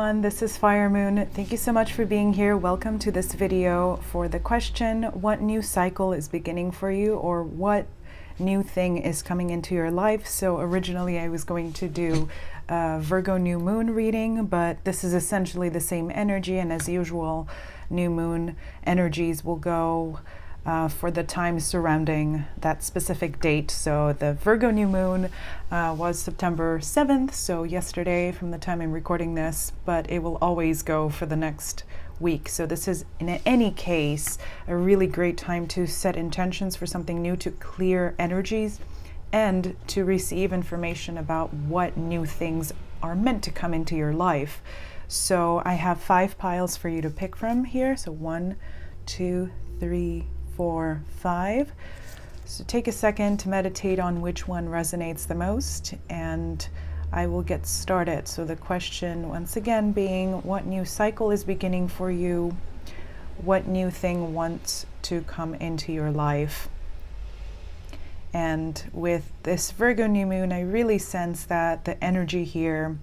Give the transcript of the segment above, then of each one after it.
everyone, this is Fire Moon. Thank you so much for being here. Welcome to this video for the question, what new cycle is beginning for you, or what new thing is coming into your life? So originally I was going to do a Virgo New Moon reading, but this is essentially the same energy, and as usual, new moon energies will go for the time surrounding that specific date. So the Virgo New Moon was September 7th, so yesterday from the time I'm recording this, but it will always go for the next week. So this is, in any case, a really great time to set intentions for something new, to clear energies, and to receive information about what new things are meant to come into your life. So I have 5 piles for you to pick from here. So 1, 2, 3, 4, 5. So take a second to meditate on which one resonates the most, and I will get started. So the question once again being, what new cycle is beginning for you? What new thing wants to come into your life? And with this Virgo New Moon, I really sense that the energy here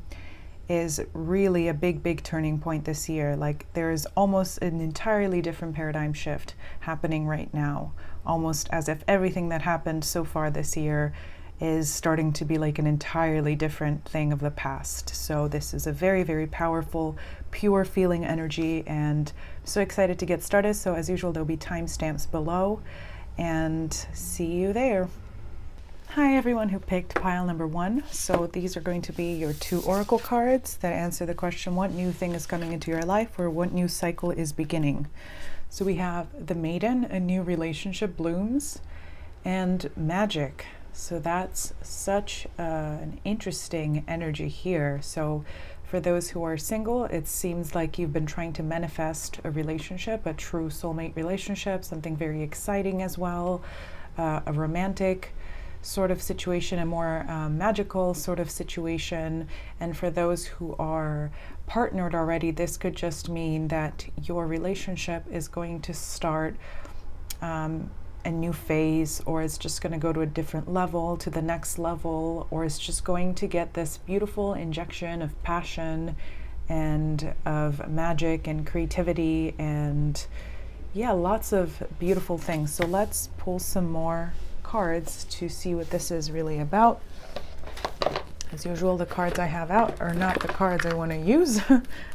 is really a big turning point this year. Like, there is almost an entirely different paradigm shift happening right now, almost as if everything that happened so far this year is starting to be like an entirely different thing of the past. So this is a very powerful, pure feeling energy, and I'm so excited to get started. So as usual, there'll be timestamps below, and see you there. Hi everyone who picked pile number 1. So these are going to be your 2 oracle cards that answer the question, what new thing is coming into your life, or what new cycle is beginning. So we have the Maiden, a new relationship blooms, and Magic. So that's such an interesting energy here. So for those who are single, it seems like you've been trying to manifest a relationship, a true soulmate relationship, something very exciting as well, a romantic sort of situation, a more magical sort of situation. And for those who are partnered already, this could just mean that your relationship is going to start a new phase, or it's just going to go to a different level, to the next level, or it's just going to get this beautiful injection of passion and of magic and creativity, and yeah, lots of beautiful things. So let's pull some more cards to see what this is really about. As usual, the cards I have out are not the cards I want to use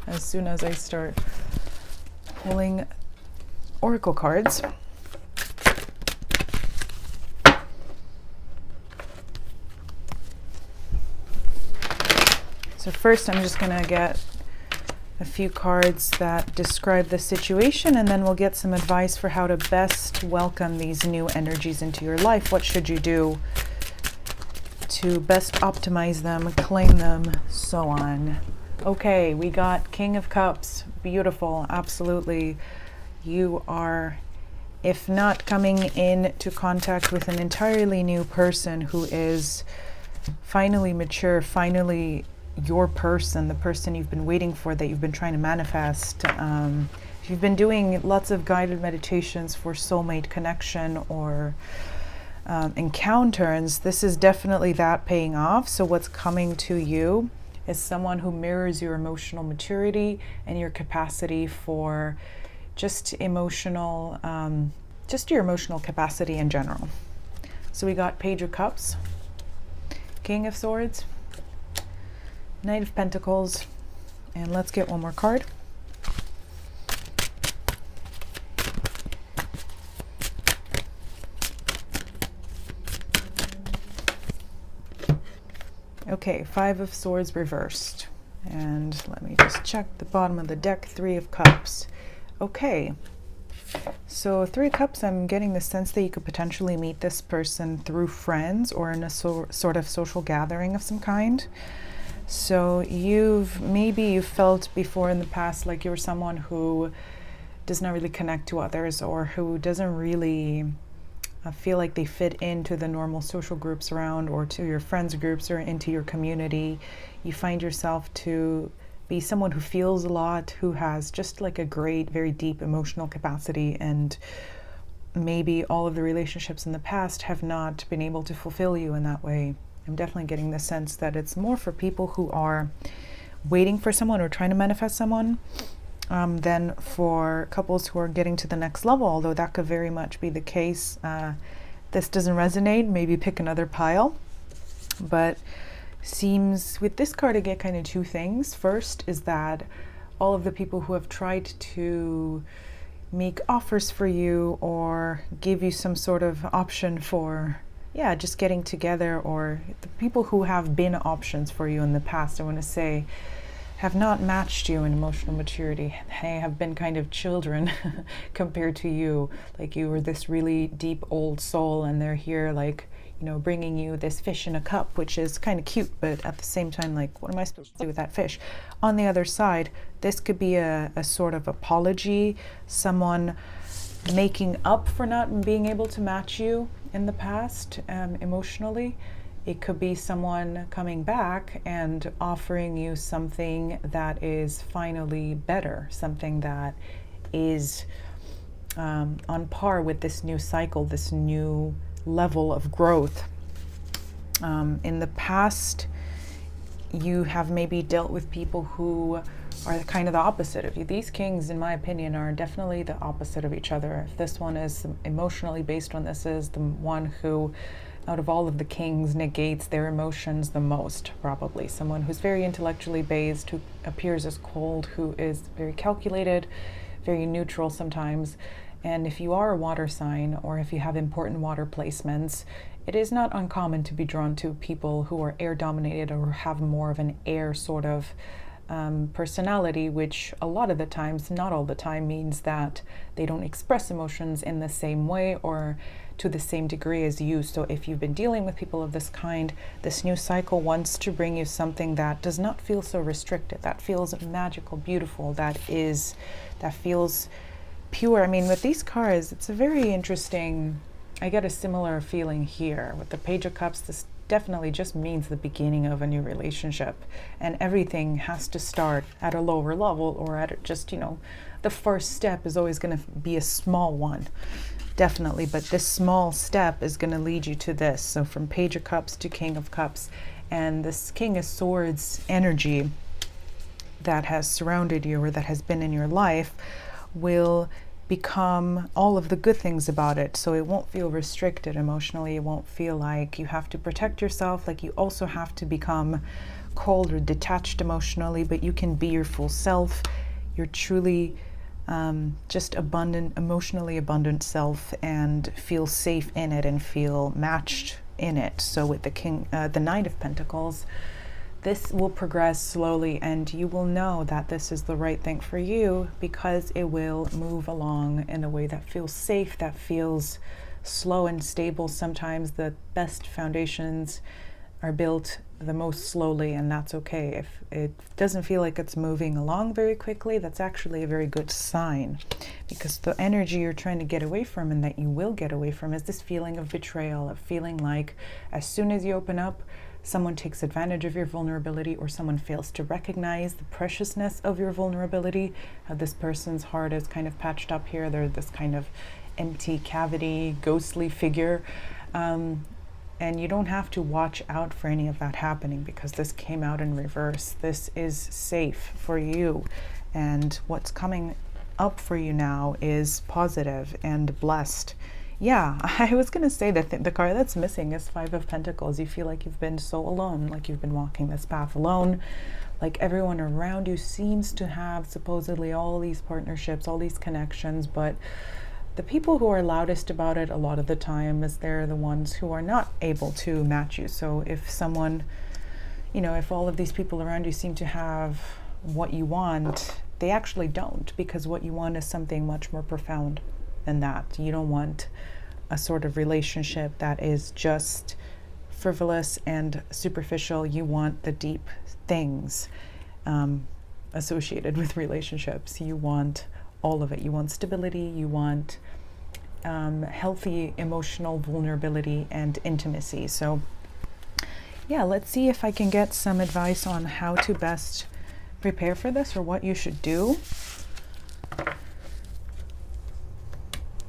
as soon as I start pulling oracle cards. So first I'm just going to get a few cards that describe the situation, and then we'll get some advice for how to best welcome these new energies into your life. What should you do to best optimize them, claim them, so on. Okay, we got King of Cups. Beautiful, absolutely. You are, if not coming into contact with an entirely new person who is finally mature, finally your person, the person you've been waiting for, that you've been trying to manifest. If you've been doing lots of guided meditations for soulmate connection or encounters, this is definitely that paying off. So what's coming to you is someone who mirrors your emotional maturity and your capacity for just emotional, just your emotional capacity in general. So we got Page of Cups, King of Swords, Knight of Pentacles, and let's get one more card. Okay, 5 of Swords reversed. And let me just check the bottom of the deck, 3 of Cups. Okay, so 3 of Cups, I'm getting the sense that you could potentially meet this person through friends or in a sort of social gathering of some kind. So maybe you've felt before in the past like you're someone who does not really connect to others, or who doesn't really feel like they fit into the normal social groups around, or to your friends groups, or into your community. You find yourself to be someone who feels a lot, who has just like a great, very deep emotional capacity, and maybe all of the relationships in the past have not been able to fulfill you in that way. I'm definitely getting the sense that it's more for people who are waiting for someone or trying to manifest someone. Then for couples who are getting to the next level, although that could very much be the case, this doesn't resonate, maybe pick another pile. But seems with this card to get kind of two things. First is that all of the people who have tried to make offers for you or give you some sort of option for just getting together, or the people who have been options for you in the past, I want to say, have not matched you in emotional maturity. They have been kind of children compared to you. Like you were this really deep old soul, and they're here like, bringing you this fish in a cup, which is kind of cute, but at the same time, like, what am I supposed to do with that fish? On the other side, this could be a sort of apology, someone making up for not being able to match you in the past emotionally. It could be someone coming back and offering you something that is finally better, something that is on par with this new cycle, this new level of growth. In the past, you have maybe dealt with people who are kind of the opposite of you. These kings, in my opinion, are definitely the opposite of each other. If this one is emotionally based on, this is the one who, out of all of the kings, negates their emotions the most, probably. Someone who's very intellectually based, who appears as cold, who is very calculated, very neutral sometimes. And if you are a water sign, or if you have important water placements, it is not uncommon to be drawn to people who are air dominated or have more of an air sort of personality, which a lot of the times, not all the time, means that they don't express emotions in the same way or to the same degree as you. So if you've been dealing with people of this kind, this new cycle wants to bring you something that does not feel so restricted, that feels magical, beautiful, that feels pure. I mean, with these cards, it's a very interesting, I get a similar feeling here. With the Page of Cups, this definitely just means the beginning of a new relationship, and everything has to start at a lower level, or at just, the first step is always going to be a small one, definitely, but this small step is going to lead you to this. So from Page of Cups to King of Cups, and this King of Swords energy that has surrounded you or that has been in your life will become all of the good things about it. So it won't feel restricted emotionally. It won't feel like you have to protect yourself, like you also have to become cold or detached emotionally, but you can be your full self. You're truly just abundant, emotionally abundant self, and feel safe in it and feel matched in it. So with the Knight of Pentacles, this will progress slowly, and you will know that this is the right thing for you because it will move along in a way that feels safe, that feels slow and stable. Sometimes the best foundations are built the most slowly, and that's okay. If it doesn't feel like it's moving along very quickly, that's actually a very good sign, because the energy you're trying to get away from, and that you will get away from, is this feeling of betrayal, of feeling like as soon as you open up, someone takes advantage of your vulnerability, or someone fails to recognize the preciousness of your vulnerability. How this person's heart is kind of patched up here. They're this kind of empty cavity, ghostly figure. And you don't have to watch out for any of that happening, because this came out in reverse. This is safe for you. And what's coming up for you now is positive and blessed. Yeah, I was going to say that the card that's missing is Five of Pentacles. You feel like you've been so alone, like you've been walking this path alone, like everyone around you seems to have supposedly all these partnerships, all these connections, but the people who are loudest about it a lot of the time is they're the ones who are not able to match you. So if someone, if all of these people around you seem to have what you want, they actually don't, because what you want is something much more profound than that. You don't want a sort of relationship that is just frivolous and superficial. You want the deep things associated with relationships. You want all of it. You want stability. You want healthy emotional vulnerability and intimacy. So yeah, let's see if I can get some advice on how to best prepare for this, or what you should do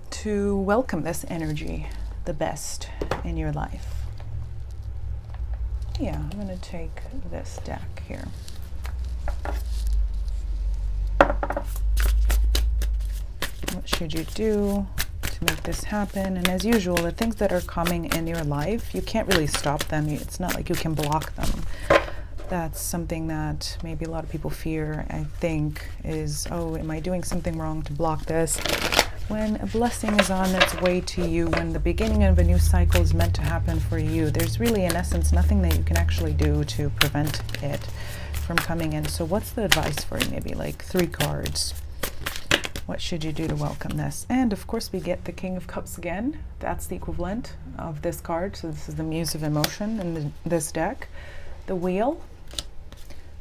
to welcome this energy the best in your life. Yeah, I'm going to take this deck here. should you do to make this happen? And as usual, the things that are coming in your life, you can't really stop them. It's not like you can block them. That's something that maybe a lot of people fear, I think, is, oh, am I doing something wrong to block this? When a blessing is on its way to you, when the beginning of a new cycle is meant to happen for you, there's really, in essence, nothing that you can actually do to prevent it from coming in. So what's the advice for you? Maybe like 3 cards. What should you do to welcome this? And of course we get the King of Cups again. That's the equivalent of this card. So this is the Muse of Emotion in this deck. The Wheel,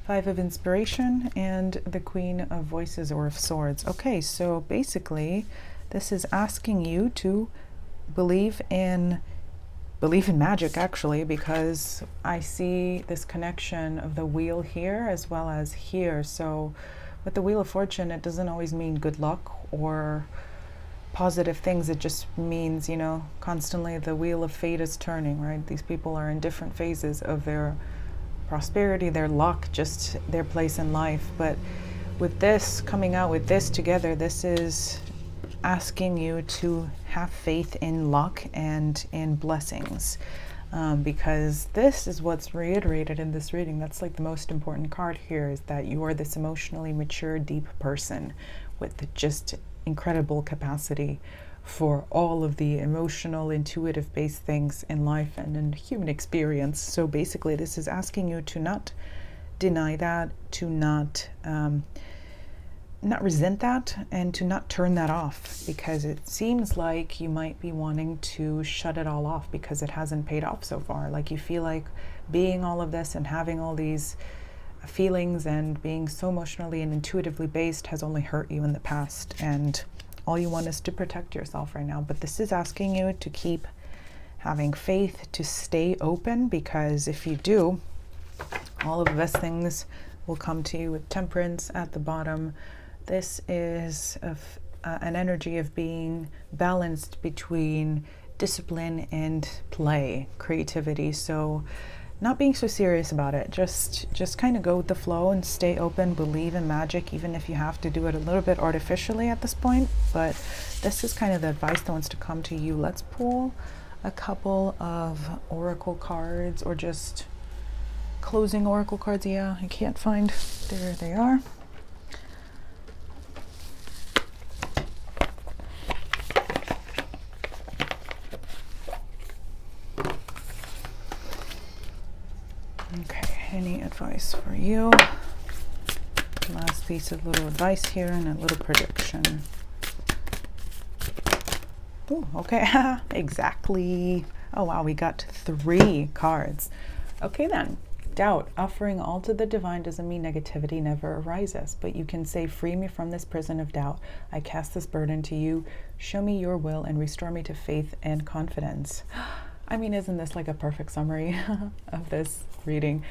5 of Inspiration, and the Queen of Voices or of Swords. Okay, so basically this is asking you to believe in magic, actually, because I see this connection of the wheel here as well as here. So with the Wheel of Fortune, it doesn't always mean good luck or positive things. It just means, you know, constantly the wheel of fate is turning, right? These people are in different phases of their prosperity, their luck, just their place in life. But with this, coming out with this together, this is asking you to have faith in luck and in blessings, because this is what's reiterated in this reading. That's like the most important card here, is that you are this emotionally mature, deep person with just incredible capacity for all of the emotional, intuitive based things in life and in human experience. So basically this is asking you to not deny that, to not resent that, and to not turn that off, because it seems like you might be wanting to shut it all off because it hasn't paid off so far. Like you feel like being all of this and having all these feelings and being so emotionally and intuitively based has only hurt you in the past, and all you want is to protect yourself right now. But this is asking you to keep having faith, to stay open, because if you do, all of the best things will come to you. With Temperance at the bottom, this is an energy of being balanced between discipline and play, creativity. So not being so serious about it, just kind of go with the flow and stay open, believe in magic, even if you have to do it a little bit artificially at this point. But this is kind of the advice that wants to come to you. Let's pull a couple of oracle cards, or just closing oracle cards. Yeah, I can't find, there they are. Any advice for you? Last piece of little advice here and a little prediction. Oh, okay. Exactly. Oh wow, we got 3 cards. Okay then. Doubt. Offering all to the divine doesn't mean negativity never arises, but you can say, free me from this prison of doubt. I cast this burden to you. Show me your will and restore me to faith and confidence. I mean, isn't this like a perfect summary of this reading?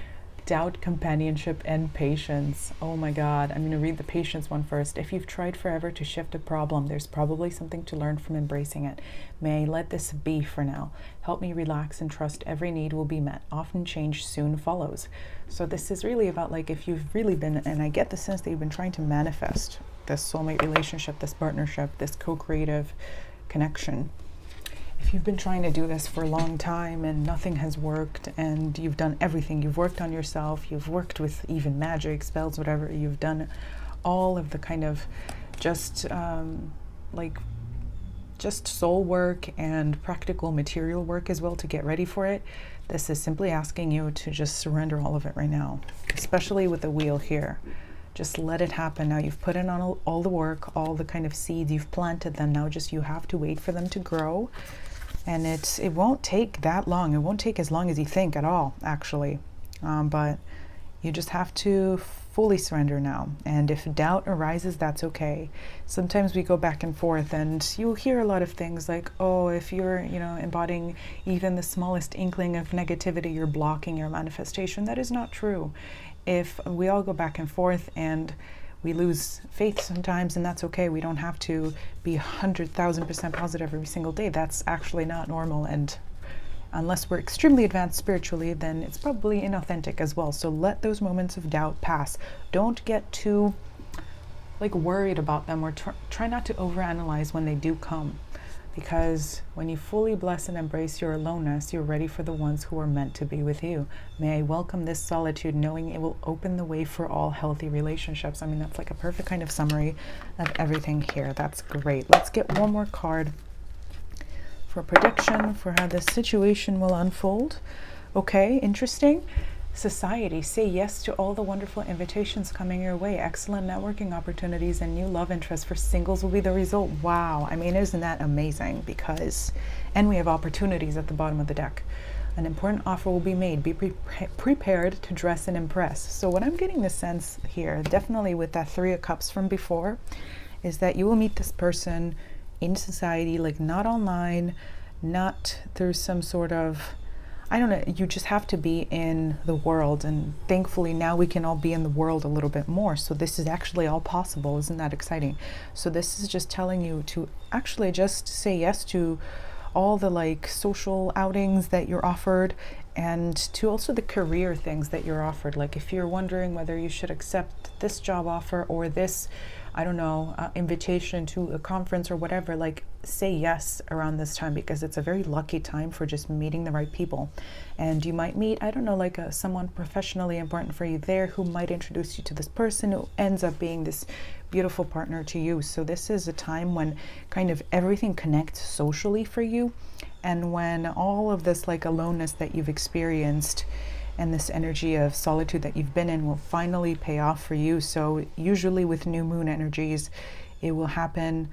Doubt, companionship, and patience. Oh my God. I'm going to read the patience one first. If you've tried forever to shift a problem, there's probably something to learn from embracing it. May I let this be for now. Help me relax and trust every need will be met. Often change soon follows. So this is really about, like, if you've really been, and I get the sense that you've been trying to manifest this soulmate relationship, this partnership, this co-creative connection. If you've been trying to do this for a long time and nothing has worked, and you've done everything, you've worked on yourself, you've worked with even magic, spells, whatever, you've done all of the kind of just soul work and practical material work as well to get ready for it, this is simply asking you to just surrender all of it right now, especially with the wheel here. Just let it happen. Now you've put in on all the work, all the kind of seeds, you've planted them. Now just you have to wait for them to grow. And it won't take that long. It won't take as long as you think at all, actually. But you just have to fully surrender now. And if doubt arises, that's okay. Sometimes we go back and forth, and you'll hear a lot of things like, oh, if you're, embodying even the smallest inkling of negativity, you're blocking your manifestation. That is not true. If we all go back and forth and we lose faith sometimes, and that's okay. We don't have to be 100,000% positive every single day. That's actually not normal. And unless we're extremely advanced spiritually, then it's probably inauthentic as well. So let those moments of doubt pass. Don't get too like worried about them, or try not to overanalyze when they do come. Because when you fully bless and embrace your aloneness, you're ready for the ones who are meant to be with you. May I welcome this solitude, knowing it will open the way for all healthy relationships. I mean, that's like a perfect kind of summary of everything here. That's great. Let's get one more card for prediction for how this situation will unfold. Okay, interesting. Society, say yes to all the wonderful invitations coming your way. Excellent networking opportunities and new love interests for singles will be the result. Wow, I mean, isn't that amazing? Because, and we have opportunities at the bottom of the deck. An important offer will be made. Be prepared to dress and impress. So what I'm getting the sense here, definitely with that 3 of Cups from before, is that you will meet this person in society, like not online, not through some sort of, I don't know, you just have to be in the world, and thankfully now we can all be in the world a little bit more. So this is actually all possible. Isn't that exciting? So this is just telling you to actually just say yes to all the like social outings that you're offered, and to also the career things that you're offered. Like if you're wondering whether you should accept this job offer or this, I don't know, invitation to a conference or whatever, like say yes around this time, because it's a very lucky time for just meeting the right people. And you might meet, I don't know, like someone professionally important for you there who might introduce you to this person who ends up being this beautiful partner to you. So this is a time when kind of everything connects socially for you, and when all of this like aloneness that you've experienced and this energy of solitude that you've been in will finally pay off for you. So usually with new moon energies, it will happen,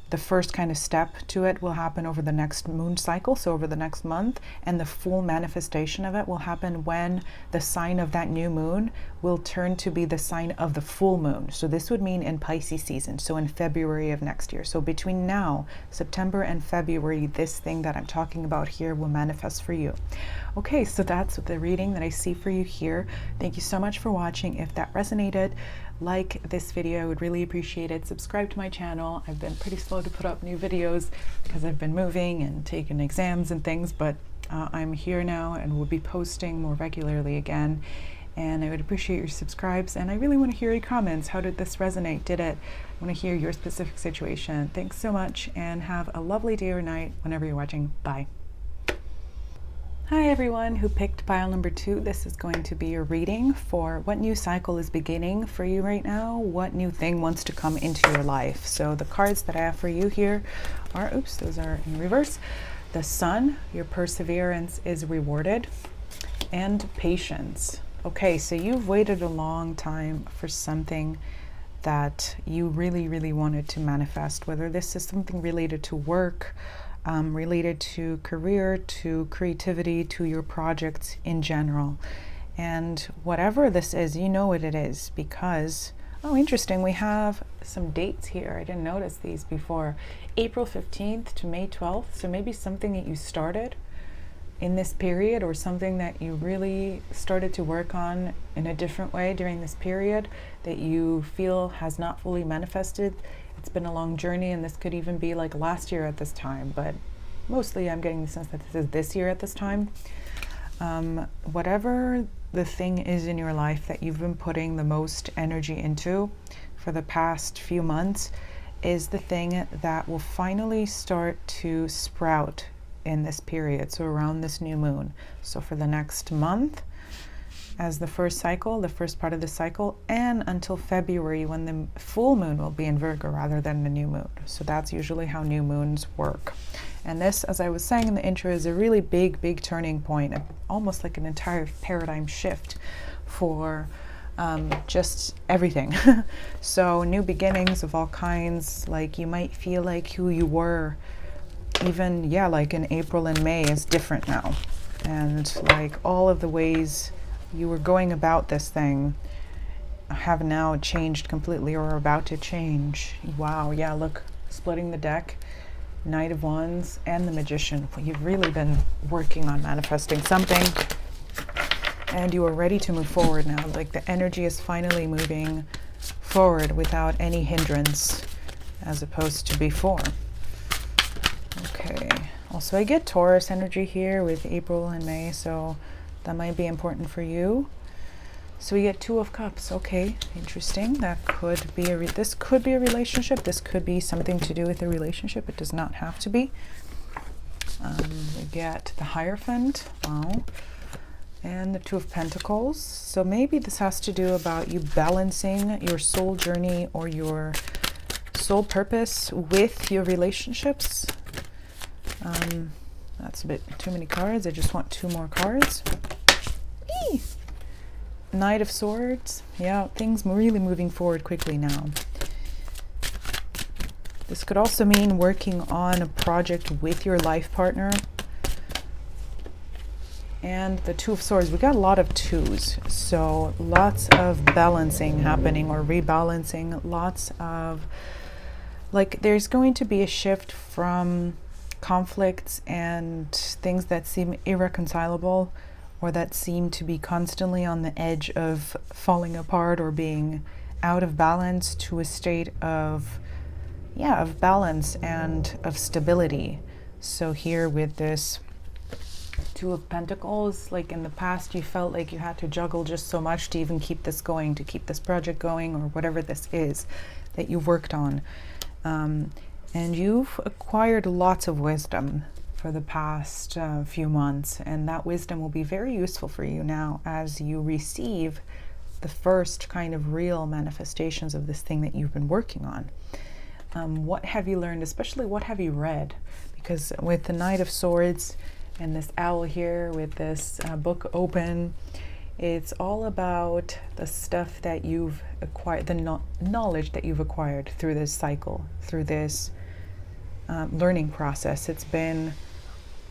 the first kind of step to it will happen over the next moon cycle, so over the next month, and the full manifestation of it will happen when the sign of that new moon will turn to be the sign of the full moon. So this would mean in Pisces season, so in February of next year. So between now, September and February, this thing that I'm talking about here will manifest for you. Okay, so that's the reading that I see for you here. Thank you so much for watching. If that resonated, like this video, I would really appreciate it. Subscribe to my channel. I've been pretty slow to put up new videos because I've been moving and taking exams and things, but I'm here now and will be posting more regularly again. And I would appreciate your subscribes, and I really want to hear your comments. How did this resonate? Did it? I want to hear your specific situation. Thanks so much, and have a lovely day or night whenever you're watching. Bye. Hi everyone who picked pile number 2. This is going to be your reading for what new cycle is beginning for you right now, what new thing wants to come into your life. So the cards that I have for you here are, oops, those are in reverse. The Sun, your perseverance is rewarded, and patience. Okay, so you've waited a long time for something that you really, really wanted to manifest, whether this is something related to work, related to career, to creativity, to your projects in general. And whatever this is, you know what it is, because, oh, interesting, we have some dates here. I didn't notice these before. April 15th to May 12th. So maybe something that you started in this period, or something that you really started to work on in a different way during this period that you feel has not fully manifested. It's been a long journey, and this could even be like last year at this time, but mostly I'm getting the sense that this is this year at this time. Whatever the thing is in your life that you've been putting the most energy into for the past few months is the thing that will finally start to sprout in this period, so around this new moon. So for the next month, as the first cycle, the first part of the cycle, and until February when the full moon will be in Virgo rather than the new moon. So that's usually how new moons work. And this, as I was saying in the intro, is a really big, big turning point, almost like an entire paradigm shift for just everything. So new beginnings of all kinds, like you might feel like who you were even, yeah, like in April and May is different now. And like all of the ways you were going about this thing have now changed completely, or are about to change. Wow, yeah, look, splitting the deck, Knight of Wands and the Magician. You've really been working on manifesting something, and you are ready to move forward now. Like the energy is finally moving forward without any hindrance, as opposed to before. Okay, also I get Taurus energy here with April and May, so that might be important for you. So we get Two of Cups. Okay, interesting. That could be this could be a relationship. This could be something to do with a relationship. It does not have to be. We get the Hierophant. Wow. And the Two of Pentacles. So maybe this has to do about you balancing your soul journey or your soul purpose with your relationships. That's a bit too many cards. I just want 2 more cards. Eee! Knight of Swords. Yeah, things really moving forward quickly now. This could also mean working on a project with your life partner. And the Two of Swords. We got a lot of 2s. So lots of balancing happening or rebalancing. Lots of, like, there's going to be a shift from conflicts and things that seem irreconcilable or that seem to be constantly on the edge of falling apart or being out of balance to a state of, yeah, of balance and of stability. So here with this Two of Pentacles, like in the past you felt like you had to juggle just so much to even keep this going, to keep this project going, or whatever this is that you've worked on. And you've acquired lots of wisdom for the past few months, and that wisdom will be very useful for you now as you receive the first kind of real manifestations of this thing that you've been working on. What have you learned, especially what have you read? Because with the Knight of Swords and this owl here with this book open, it's all about the stuff that you've acquired, the knowledge that you've acquired through this cycle, through this learning process. It's been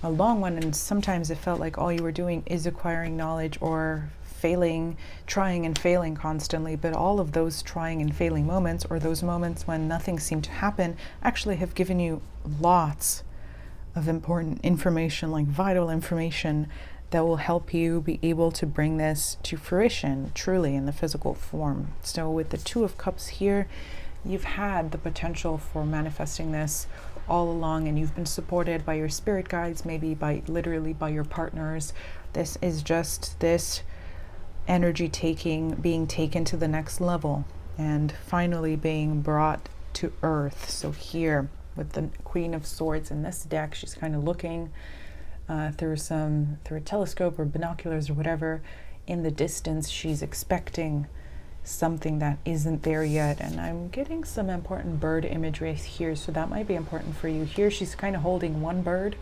a long one, and sometimes it felt like all you were doing is acquiring knowledge or failing, trying and failing constantly. But all of those trying and failing moments, or those moments when nothing seemed to happen, actually have given you lots of important information, like vital information that will help you be able to bring this to fruition truly in the physical form. So with the Two of Cups here, you've had the potential for manifesting this all along, and you've been supported by your spirit guides, maybe by literally by your partners. This is just this energy being taken to the next level and finally being brought to earth. So here with the Queen of Swords in this deck, she's kind of looking through a telescope or binoculars or whatever in the distance. She's expecting something that isn't there yet, and I'm getting some important bird imagery here, so that might be important for you. Here she's kind of holding one bird,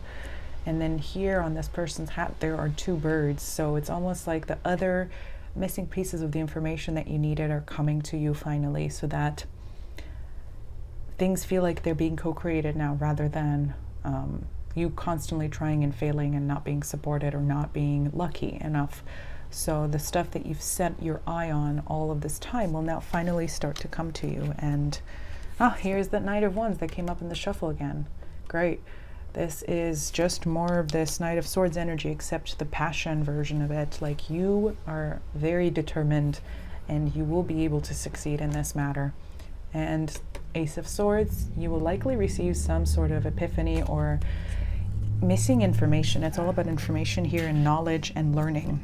and then here on this person's hat there are 2 birds, so it's almost like the other missing pieces of the information that you needed are coming to you finally, so that things feel like they're being co-created now, rather than you constantly trying and failing and not being supported or not being lucky enough. So the stuff that you've set your eye on all of this time will now finally start to come to you. And here's the Knight of Wands that came up in the shuffle again. Great. This is just more of this Knight of Swords energy, except the passion version of it. Like, you are very determined and you will be able to succeed in this matter. And Ace of Swords, you will likely receive some sort of epiphany or missing information. It's all about information here, and knowledge and learning.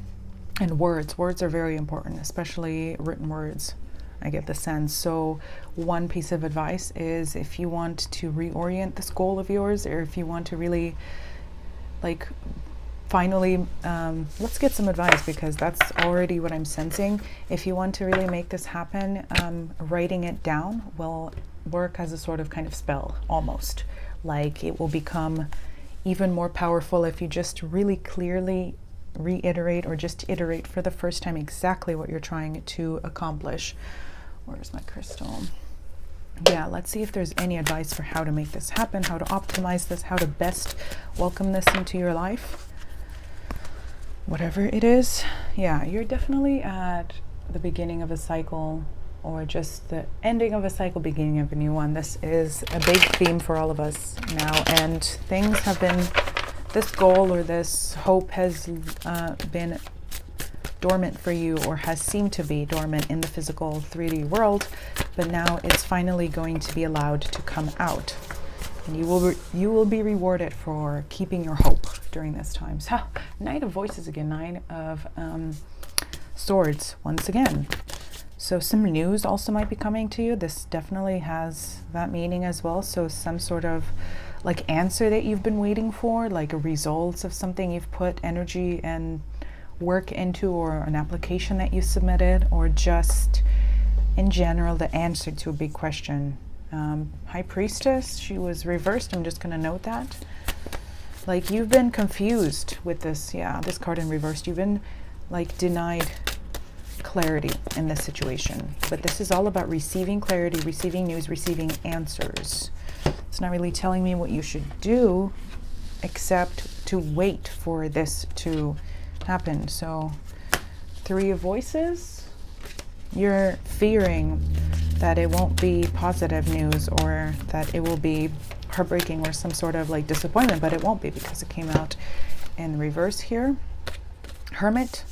And words are very important, especially written words, I get the sense. So one piece of advice is, if you want to reorient this goal of yours, or if you want to really, like, finally, let's get some advice, because that's already what I'm sensing. If you want to really make this happen, writing it down will work as a sort of kind of spell, almost. Like, it will become even more powerful if you just really clearly reiterate, or just iterate for the first time, exactly what you're trying to accomplish. Where's my crystal? Yeah, let's see if there's any advice for how to make this happen, how to optimize this, how to best welcome this into your life. Whatever it is, yeah, you're definitely at the beginning of a cycle, or just the ending of a cycle, beginning of a new one. This is a big theme for all of us now, and things have been, this goal or this hope has been dormant for you, or has seemed to be dormant in the physical 3D world, but now it's finally going to be allowed to come out, and you will be rewarded for keeping your hope during this time. So, Knight of Voices again, Nine of Swords once again. So some news also might be coming to you. This definitely has that meaning as well. So some sort of like answer that you've been waiting for, like a results of something you've put energy and work into, or an application that you submitted, or just in general the answer to a big question. High Priestess, she was reversed. I'm just going to note that. Like you've been confused with this. Yeah, this card in reversed. You've been like denied clarity in this situation. But this is all about receiving clarity, receiving news, receiving answers. It's not really telling me what you should do except to wait for this to happen. So 3 of Voices, you're fearing that it won't be positive news, or that it will be heartbreaking or some sort of like disappointment, but it won't be because it came out in reverse here. Hermit,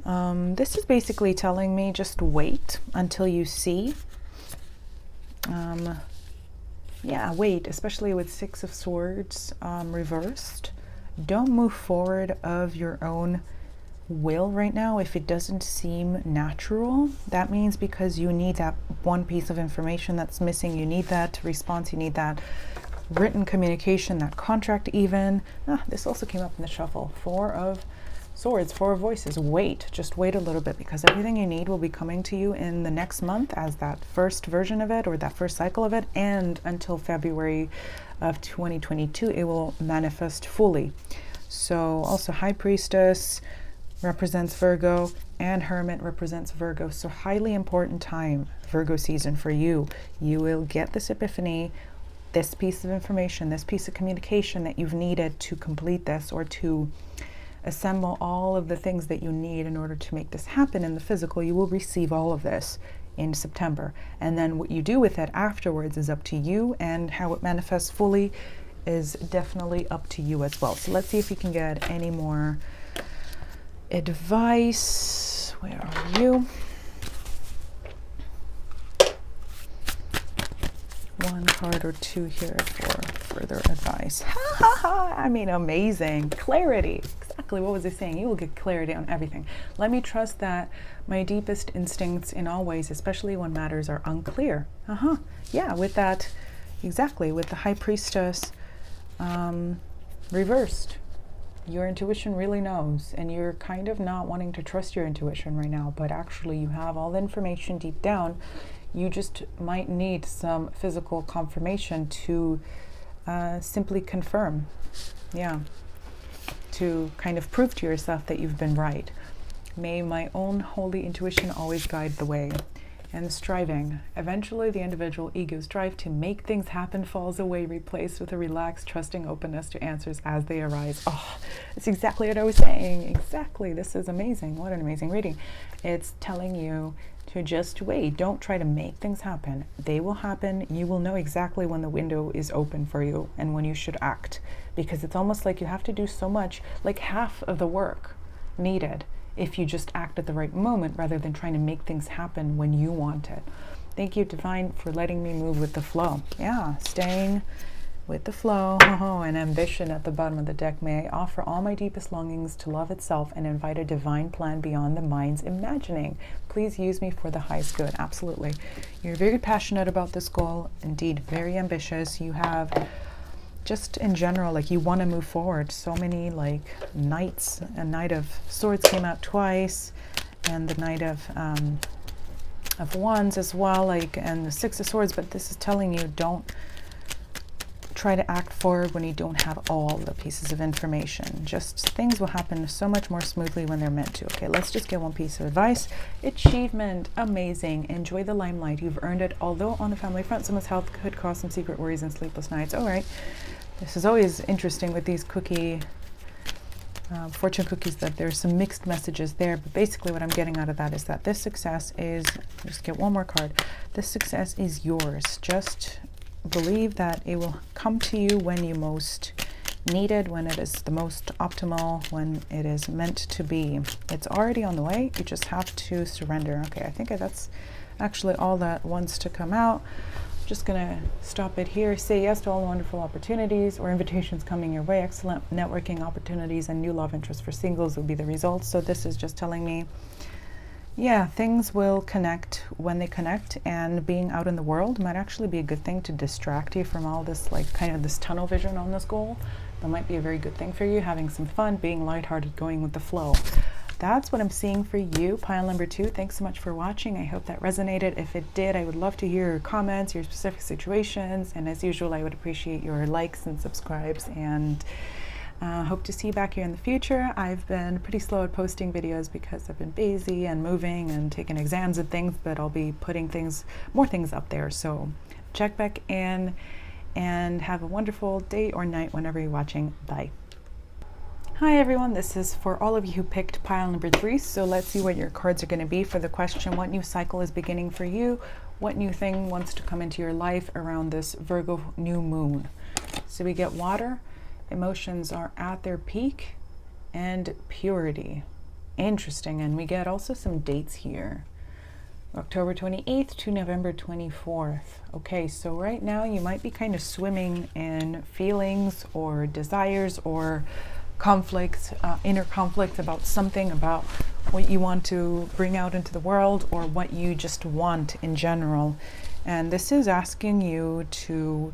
this is basically telling me just wait until you see. Yeah, wait, especially with 6 of Swords reversed. Don't move forward of your own will right now if it doesn't seem natural. That means because you need that one piece of information that's missing. You need that response. You need that written communication, that contract even. This also came up in the shuffle. 4 of Swords, 4 of Voices. Wait, just wait a little bit, because everything you need will be coming to you in the next month as that first version of it, or that first cycle of it, and until February of 2022 it will manifest fully. So also High Priestess represents Virgo, and Hermit represents Virgo. So highly important time, Virgo season for you. You will get this epiphany, this piece of information, this piece of communication that you've needed to complete this, or to assemble all of the things that you need in order to make this happen in the physical. You will receive all of this in September. And then what you do with it afterwards is up to you, and how it manifests fully is definitely up to you as well. So let's see if you can get any more advice. Where are you? 1 card or 2 here for further advice. Ha ha ha! I mean, amazing. Clarity. Exactly what was I saying? You will get clarity on everything. Let me trust that my deepest instincts in all ways, especially when matters are unclear. Yeah, with that, exactly, with the High Priestess reversed. Your intuition really knows, and you're kind of not wanting to trust your intuition right now, but actually you have all the information deep down. You just might need some physical confirmation to simply confirm. Yeah. To kind of prove to yourself that you've been right. May my own holy intuition always guide the way. And striving. Eventually the individual ego's drive to make things happen falls away, replaced with a relaxed, trusting openness to answers as they arise. Oh, that's exactly what I was saying. Exactly. This is amazing. What an amazing reading. It's telling you to just wait. Don't try to make things happen. They will happen. You will know exactly when the window is open for you and when you should act. Because it's almost like you have to do so much, like half of the work needed, if you just act at the right moment rather than trying to make things happen when you want it. Thank you, Divine, for letting me move with the flow. Yeah, staying with the flow. And ambition at the bottom of the deck. May I offer all my deepest longings to love itself and invite a divine plan beyond the mind's imagining. Please use me for the highest good. Absolutely. You're very passionate about this goal. Indeed, very ambitious. You have just in general, like you want to move forward. So many like knights, a Knight of Swords came out twice, and the Knight of Wands as well, like, and the 6 of Swords. But this is telling you, don't try to act forward when you don't have all the pieces of information. Just things will happen so much more smoothly when they're meant to. Okay, let's just get one piece of advice. Achievement, amazing. Enjoy the limelight. You've earned it. Although on the family front, someone's health could cause some secret worries and sleepless nights. All right. This is always interesting with these fortune cookies, that there's some mixed messages there. But basically what I'm getting out of that is that this success is, just get one more card. This success is yours. Just believe that it will come to you when you most need it, when it is the most optimal, when it is meant to be. It's already on the way. You just have to surrender. Okay, I think that's actually all that wants to come out. Just gonna stop it here. Say yes to all the wonderful opportunities or invitations coming your way. Excellent networking opportunities and new love interest for singles will be the results. So this is just telling me, yeah, things will connect when they connect, and being out in the world might actually be a good thing to distract you from all this, like kind of this tunnel vision on this goal. That might be a very good thing for you, having some fun, being lighthearted, going with the flow. That's what I'm seeing for you, pile number 2. Thanks so much for watching. I hope that resonated. If it did, I would love to hear your comments, your specific situations, and as usual, I would appreciate your likes and subscribes, and hope to see you back here in the future. I've been pretty slow at posting videos because I've been busy and moving and taking exams and things, but I'll be putting more things up there. So check back in and have a wonderful day or night whenever you're watching. Bye. Hi everyone, this is for all of you who picked pile number 3. So let's see what your cards are going to be for the question, what new cycle is beginning for you? What new thing wants to come into your life around this Virgo new moon? So we get water, emotions are at their peak, and purity. Interesting. And we get also some dates here. October 28th to November 24th. Okay, so right now you might be kind of swimming in feelings or desires or conflicts, inner conflict about something, about what you want to bring out into the world or what you just want in general. And this is asking you to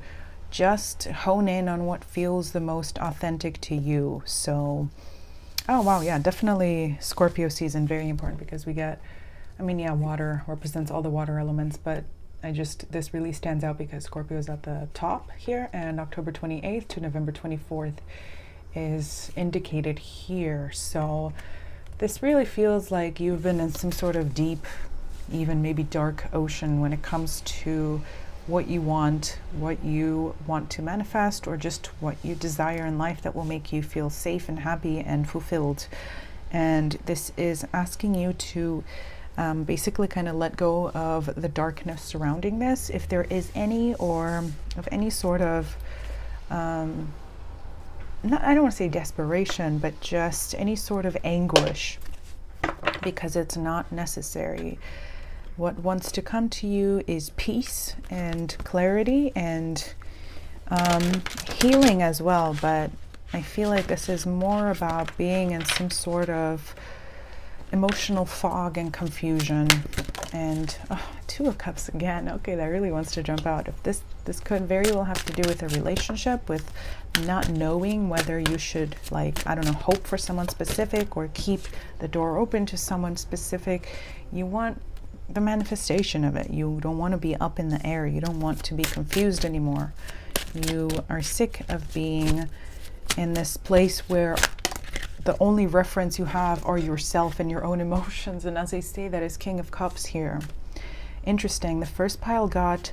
just hone in on what feels the most authentic to you. So, oh wow, yeah, definitely Scorpio season, very important, because we get, I mean, yeah, water represents all the water elements, but this really stands out because Scorpio is at the top here, and October 28th to November 24th is indicated here. So this really feels like you've been in some sort of deep, even maybe dark ocean when it comes to what you want to manifest, or just what you desire in life that will make you feel safe and happy and fulfilled. And this is asking you to basically kind of let go of the darkness surrounding this, if there is any, or of any sort of I don't want to say desperation, but just any sort of anguish, because it's not necessary. What wants to come to you is peace and clarity and healing as well, but I feel like this is more about being in some sort of emotional fog and confusion. And Two of Cups again. Okay, that really wants to jump out. If this could very well have to do with a relationship, with not knowing whether you should, like, I don't know, hope for someone specific or keep the door open to someone specific. You want the manifestation of it. You don't want to be up in the air. You don't want to be confused anymore. You are sick of being in this place where the only reference you have are yourself and your own emotions. And as I say, that is King of Cups here. Interesting. The first pile got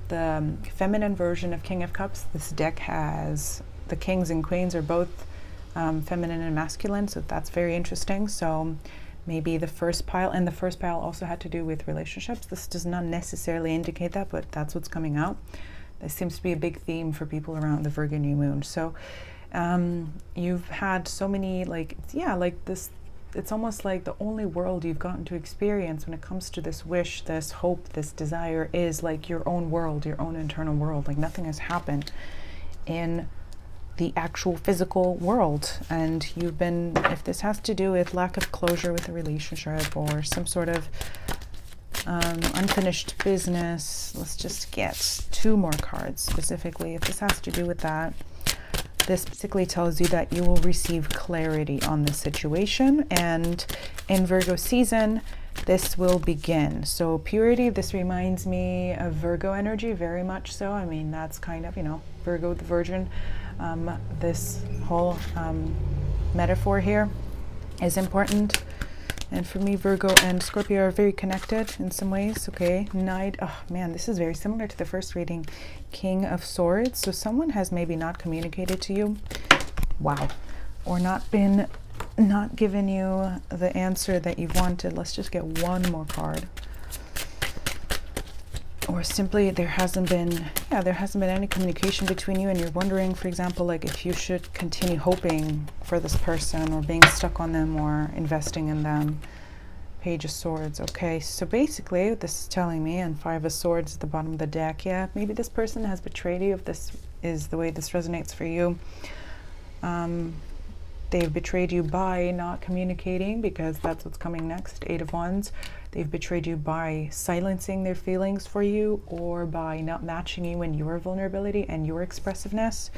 the feminine version of King of Cups. This deck has the kings and queens are both feminine and masculine, so that's very interesting. So maybe the first pile, and the first pile also had to do with relationships. This does not necessarily indicate that, but that's what's coming out. This seems to be a big theme for people around the Virgo New Moon. So you've had so many, this, it's almost like the only world you've gotten to experience when it comes to this wish, this hope, this desire is like your own world, your own internal world. Like nothing has happened in the actual physical world. And you've been, if this has to do with lack of closure with a relationship or some sort of unfinished business, let's just get 2 more cards specifically. If this has to do with that, this basically tells you that you will receive clarity on this situation, and in Virgo season, this will begin. So purity, this reminds me of Virgo energy, very much so. I mean, that's kind of, Virgo the Virgin. This whole metaphor here is important. And for me, Virgo and Scorpio are very connected in some ways. Okay, Knight. Oh man, this is very similar to the first reading. King of Swords. So someone has maybe not communicated to you. Wow. Or not given you the answer that you wanted. Let's just get 1 more card. Or simply there hasn't been any communication between you, and you're wondering, for example, like if you should continue hoping for this person or being stuck on them or investing in them, Page of Swords. Okay, so basically what this is telling me, and Five of Swords at the bottom of the deck, yeah, maybe this person has betrayed you, if this is the way this resonates for you. They've betrayed you by not communicating, because that's what's coming next. Eight of Wands. They've betrayed you by silencing their feelings for you, or by not matching you in your vulnerability and your expressiveness.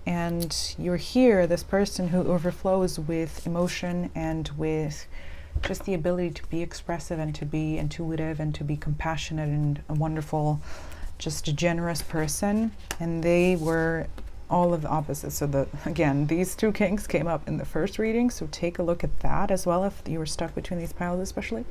And you're here, this person who overflows with emotion and with just the ability to be expressive and to be intuitive and to be compassionate and a wonderful, just a generous person. And they were all of the opposites. So again, these two kings came up in the first reading, so take a look at that as well if you were stuck between these piles especially.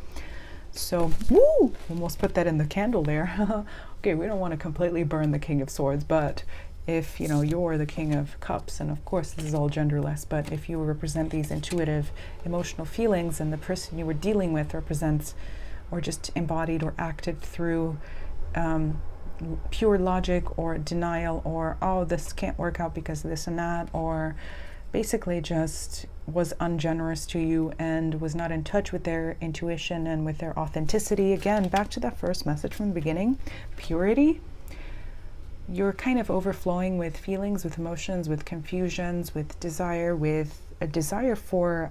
So, woo! Almost put that in the candle there. Okay, we don't want to completely burn the King of Swords, but if, you know, you're the King of Cups, and of course this is all genderless, but if you represent these intuitive, emotional feelings, and the person you were dealing with represents or just embodied or acted through pure logic or denial, or, oh, this can't work out because of this and that, or basically just was ungenerous to you and was not in touch with their intuition and with their authenticity. Again, back to that first message from the beginning, purity. You're kind of overflowing with feelings, with emotions, with confusions, with desire, with a desire for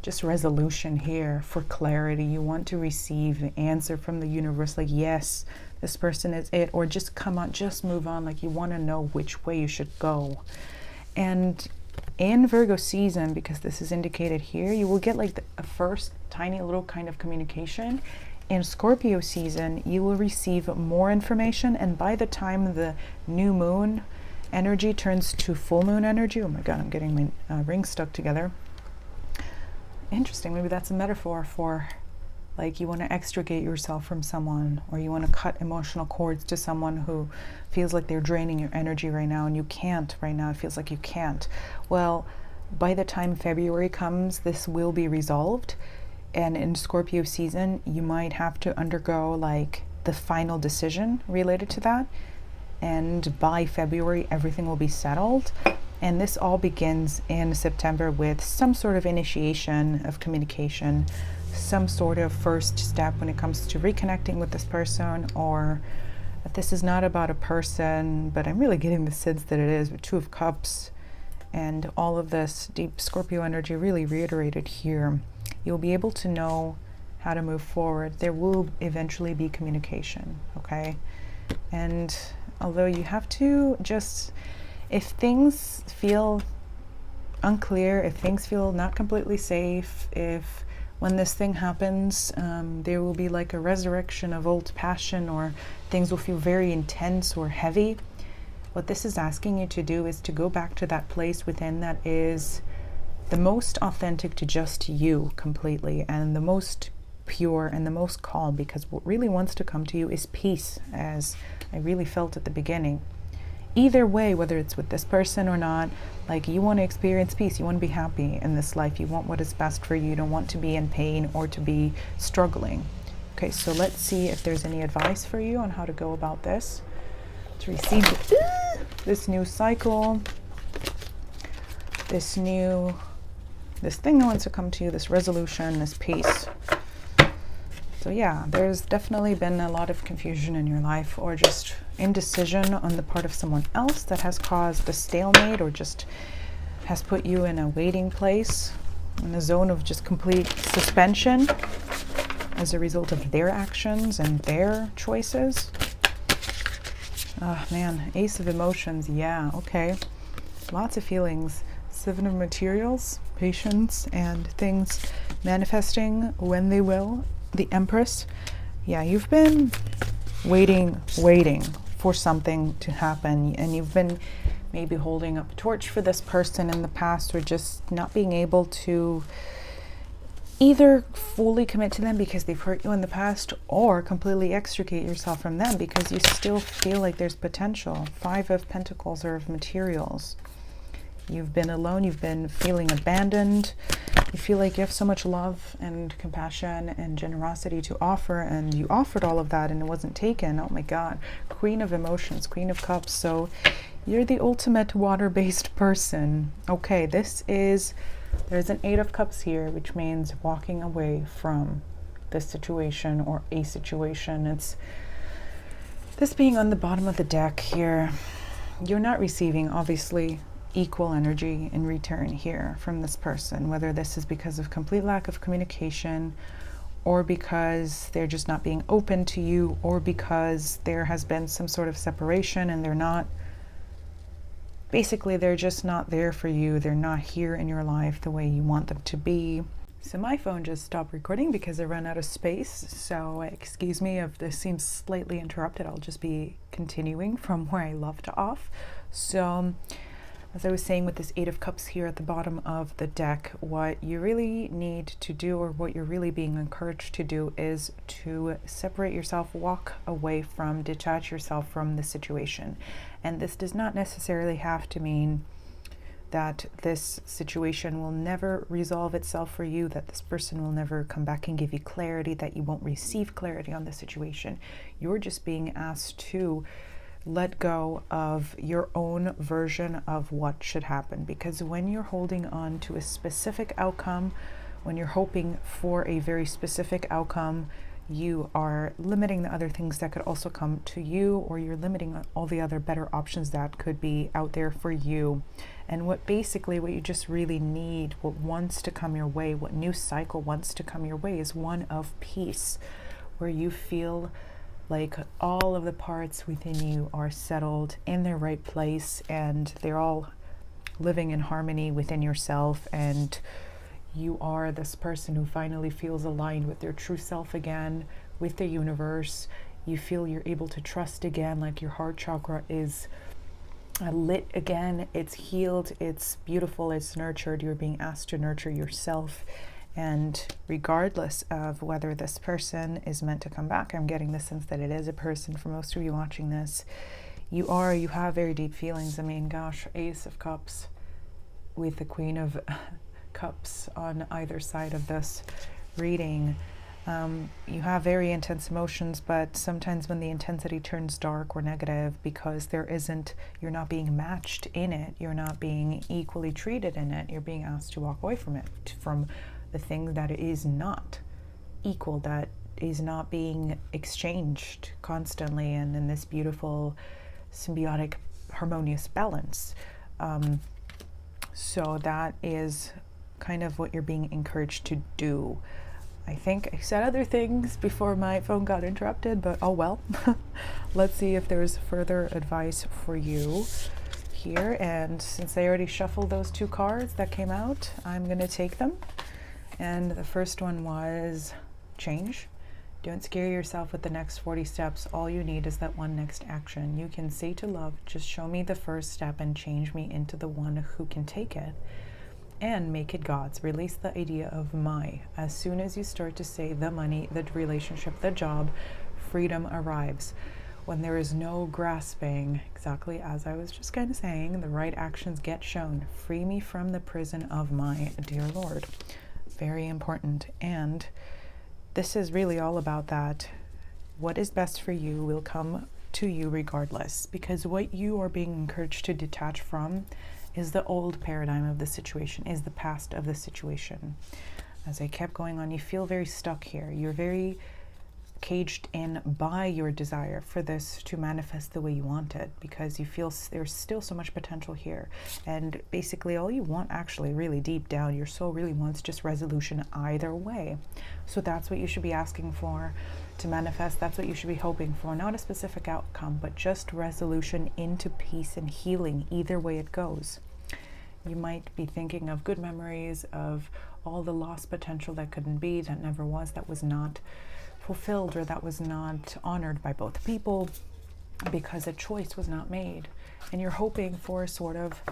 just resolution here, for clarity. You want to receive an answer from the universe, like, yes, this person is it, or just come on, just move on. Like, you want to know which way you should go. And in Virgo season, because this is indicated here, you will get like a first tiny little kind of communication. In Scorpio season, you will receive more information, and by the time the new moon energy turns to full moon energy, oh my god, I'm getting my rings stuck together. Interesting, maybe that's a metaphor for, like, you want to extricate yourself from someone, or you want to cut emotional cords to someone who feels like they're draining your energy right now, and you can't right now. It feels like you can't. Well, by the time February comes, this will be resolved. And in Scorpio season, you might have to undergo like the final decision related to that. And by February, everything will be settled. And this all begins in September with some sort of initiation of communication, some sort of first step when it comes to reconnecting with this person, or that this is not about a person, but I'm really getting the sense that it is with Two of Cups and all of this deep Scorpio energy really reiterated here. You'll be able to know how to move forward. There will eventually be communication, okay? And although you have to just, if things feel unclear, if things feel not completely safe, if when this thing happens, there will be like a resurrection of old passion, or things will feel very intense or heavy, what this is asking you to do is to go back to that place within that is the most authentic to just you completely, and the most pure and the most calm, because what really wants to come to you is peace, as I really felt at the beginning. Either way, whether it's with this person or not, like, you want to experience peace, you want to be happy in this life, you want what is best for you, you don't want to be in pain or to be struggling. Okay, so let's see if there's any advice for you on how to go about this, to receive this new cycle, this thing that wants to come to you, this resolution, this peace. So yeah, there's definitely been a lot of confusion in your life, or just indecision on the part of someone else that has caused a stalemate, or just has put you in a waiting place, in a zone of just complete suspension as a result of their actions and their choices. Oh man, Ace of Emotions, yeah, okay. Lots of feelings. Seven of Materials, patience, and things manifesting when they will. The Empress, yeah, you've been waiting for something to happen, and you've been maybe holding up a torch for this person in the past, or just not being able to either fully commit to them because they've hurt you in the past, or completely extricate yourself from them because you still feel like there's potential. Five of Pentacles, or of Materials. You've been alone, you've been feeling abandoned, you feel like you have so much love and compassion and generosity to offer, and you offered all of that and it wasn't taken. Oh my god. Queen of Emotions, Queen of Cups. So you're the ultimate water-based person. Okay, this is There's an 8 of Cups here, which means walking away from this situation or a situation. It's this being on the bottom of the deck here. You're not receiving, obviously, equal energy in return here from this person, whether this is because of complete lack of communication, or because they're just not being open to you, or because there has been some sort of separation and they're just not there for you. They're not here in your life the way you want them to be. So my phone just stopped recording because I ran out of space. So excuse me if this seems slightly interrupted. I'll just be continuing from where I left off. So as I was saying, with this 8 of Cups here at the bottom of the deck, what you really need to do, or what you're really being encouraged to do, is to separate yourself, walk away from, detach yourself from the situation. And this does not necessarily have to mean that this situation will never resolve itself for you, that this person will never come back and give you clarity, that you won't receive clarity on the situation. You're just being asked to let go of your own version of what should happen. Because when you're holding on to a specific outcome, when you're hoping for a very specific outcome, you are limiting the other things that could also come to you, or you're limiting all the other better options that could be out there for you. And what you just really need, what wants to come your way, what new cycle wants to come your way, is one of peace, where you feel like all of the parts within you are settled in their right place, and they're all living in harmony within yourself, and you are this person who finally feels aligned with their true self again, with the universe. You feel you're able to trust again, like your heart chakra is lit again, it's healed, it's beautiful, it's nurtured. You're being asked to nurture yourself. And regardless of whether this person is meant to come back, I'm getting the sense that it is a person for most of you watching this. You have very deep feelings. I mean, gosh, Ace of Cups with the Queen of Cups on either side of this reading. You have very intense emotions, but sometimes when the intensity turns dark or negative because you're not being matched in it, you're not being equally treated in it, you're being asked to walk away from it, from the thing that is not equal, that is not being exchanged constantly and in this beautiful symbiotic harmonious balance. So that is kind of what you're being encouraged to do. I think I said other things before my phone got interrupted, but oh well. Let's see if there's further advice for you here. And since I already shuffled those 2 cards that came out, I'm going to take them. And the first one was change. Don't scare yourself with the next 40 steps. All you need is that one next action. You can say to love, just show me the first step and change me into the one who can take it and make it God's. Release the idea of my. As soon as you start to say the money, the relationship, the job, freedom arrives. When there is no grasping, exactly as I was just kind of saying, the right actions get shown. Free me from the prison of my, dear Lord. Very important. And this is really all about that. What is best for you will come to you regardless, because what you are being encouraged to detach from is the old paradigm of the situation, is the past of the situation. As I kept going on, you feel very stuck here. You're very caged in by your desire for this to manifest the way you want it, because you feel there's still so much potential here. And basically all you want, actually really deep down, your soul really wants just resolution either way. So that's what you should be asking for to manifest. That's what you should be hoping for. Not a specific outcome, but just resolution into peace and healing either way it goes. You might be thinking of good memories of all the lost potential that couldn't be, that never was, that was not fulfilled, or that was not honored by both people because a choice was not made. And you're hoping for a sort of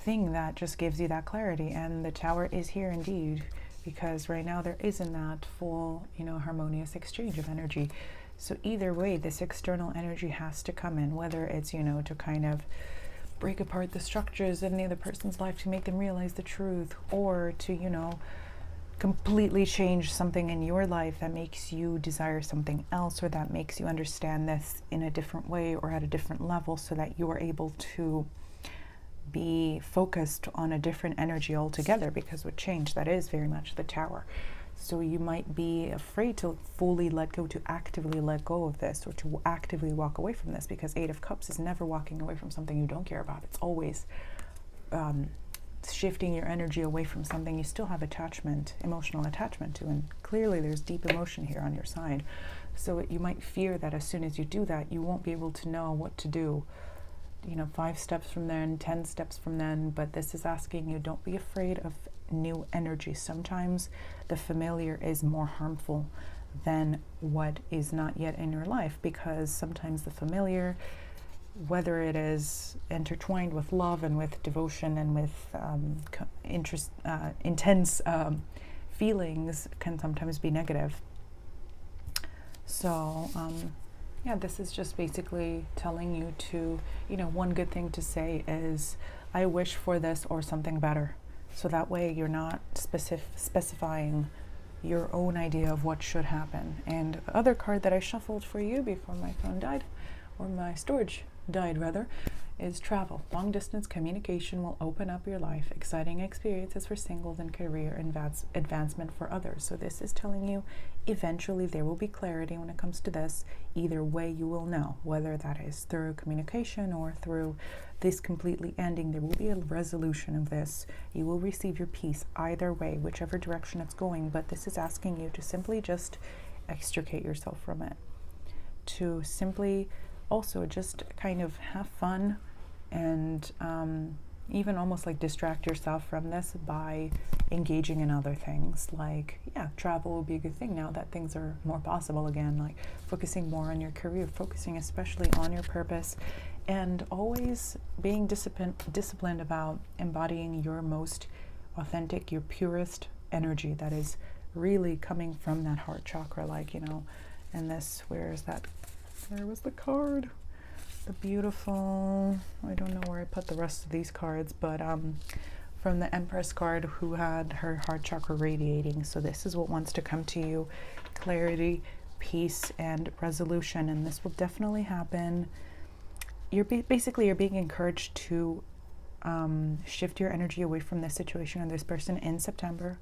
thing that just gives you that clarity. And the Tower is here indeed, because right now there isn't that full, harmonious exchange of energy. So either way, this external energy has to come in, whether it's, to kind of break apart the structures in the other person's life to make them realize the truth, or to, completely change something in your life that makes you desire something else, or that makes you understand this in a different way or at a different level, so that you are able to be focused on a different energy altogether, because with change, that is very much the Tower. So you might be afraid to fully let go, to actively let go of this, or to actively walk away from this, because Eight of Cups is never walking away from something you don't care about. It's always shifting your energy away from something you still have attachment, emotional attachment to, and clearly there's deep emotion here on your side. So you might fear that as soon as you do that, you won't be able to know what to do, 5 steps from then, 10 steps from then. But this is asking you, don't be afraid of new energy. Sometimes the familiar is more harmful than what is not yet in your life, because sometimes the familiar, whether it is intertwined with love and with devotion and with intense feelings, can sometimes be negative. So this is just basically telling you to, one good thing to say is, I wish for this or something better. So that way you're not specifying your own idea of what should happen. And the other card that I shuffled for you before my phone died, or my storage died rather, is travel. Long distance communication will open up your life. Exciting experiences for singles and career advancement for others. So this is telling you eventually there will be clarity when it comes to this. Either way you will know, whether that is through communication or through this completely ending. There will be a resolution of this. You will receive your peace either way, whichever direction it's going. But this is asking you to simply just extricate yourself from it, to simply also just kind of have fun, and even almost like distract yourself from this by engaging in other things. Like, travel will be a good thing now that things are more possible again, like focusing more on your career, focusing especially on your purpose, and always being disciplined about embodying your most authentic, your purest energy that is really coming from that heart chakra, and this, where was the card? The beautiful, I don't know where I put the rest of these cards, but from the Empress card, who had her heart chakra radiating. So this is what wants to come to you: clarity, peace, and resolution. And this will definitely happen. You're being encouraged to shift your energy away from this situation and this person in September.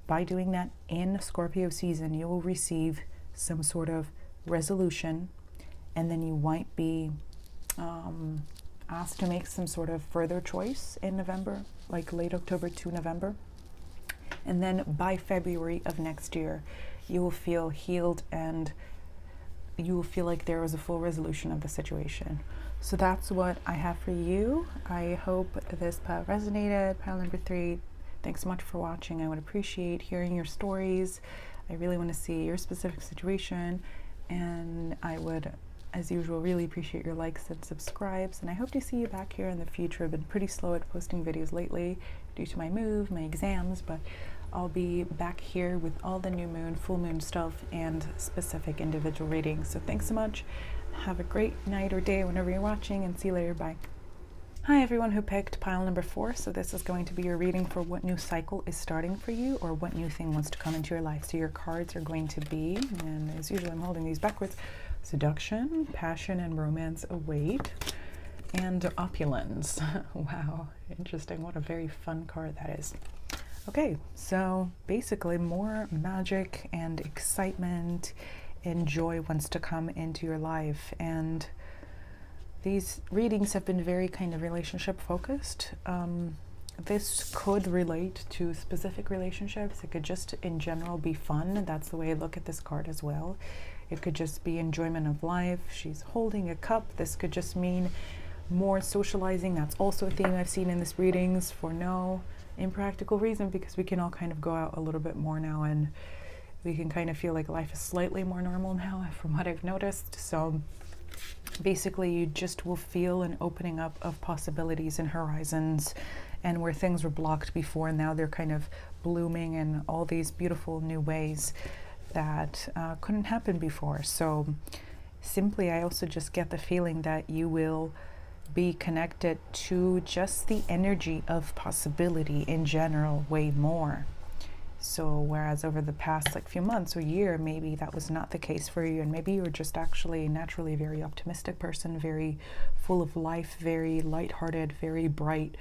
By doing that in Scorpio season, you will receive some sort of resolution, and then you might be asked to make some sort of further choice in November, like late October to November. And then by February of next year, you will feel healed and you will feel like there was a full resolution of the situation. So that's what I have for you. I hope this pile resonated. Pile number 3, thanks so much for watching. I would appreciate hearing your stories. I really want to see your specific situation, and I would, as usual, really appreciate your likes and subscribes. And I hope to see you back here in the future. I've been pretty slow at posting videos lately due to my move, my exams, but I'll be back here with all the new moon, full moon stuff, and specific individual readings. So thanks so much. Have a great night or day whenever you're watching, and see you later. Bye. Hi everyone who picked pile number 4. So this is going to be your reading for what new cycle is starting for you, or what new thing wants to come into your life. So your cards are going to be, and as usual I'm holding these backwards: seduction, passion, and romance await, and opulence. Wow, interesting. What a very fun card that is. Okay, so basically more magic and excitement and joy wants to come into your life. And these readings have been very kind of relationship focused. This could relate to specific relationships. It could just in general be fun. That's the way I look at this card as well. It could just be enjoyment of life. She's holding a cup. This could just mean more socializing. That's also a theme I've seen in this readings for no impractical reason, because we can all kind of go out a little bit more now, and we can kind of feel like life is slightly more normal now from what I've noticed. So basically you just will feel an opening up of possibilities and horizons, and where things were blocked before, now they're kind of blooming in all these beautiful new ways that couldn't happen before. So simply I also just get the feeling that you will be connected to just the energy of possibility in general way more. So whereas over the past like few months or year, maybe that was not the case for you, and maybe you were just actually naturally a very optimistic person, very full of life, very lighthearted, very bright,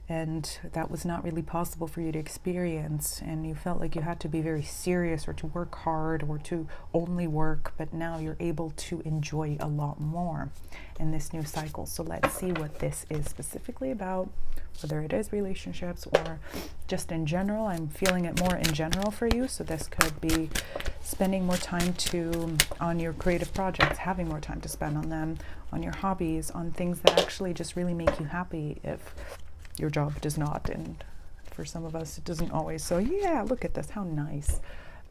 and that was not really possible for you to experience, and you felt like you had to be very serious or to work hard or to only work, but now you're able to enjoy a lot more in this new cycle. So let's see what this is specifically about, whether it is relationships or just in general. I'm feeling it more in general for you, so this could be spending more time on your creative projects, having more time to spend on them, on your hobbies, on things that actually just really make you happy if your job does not, and for some of us it doesn't always. So yeah, look at this, how nice.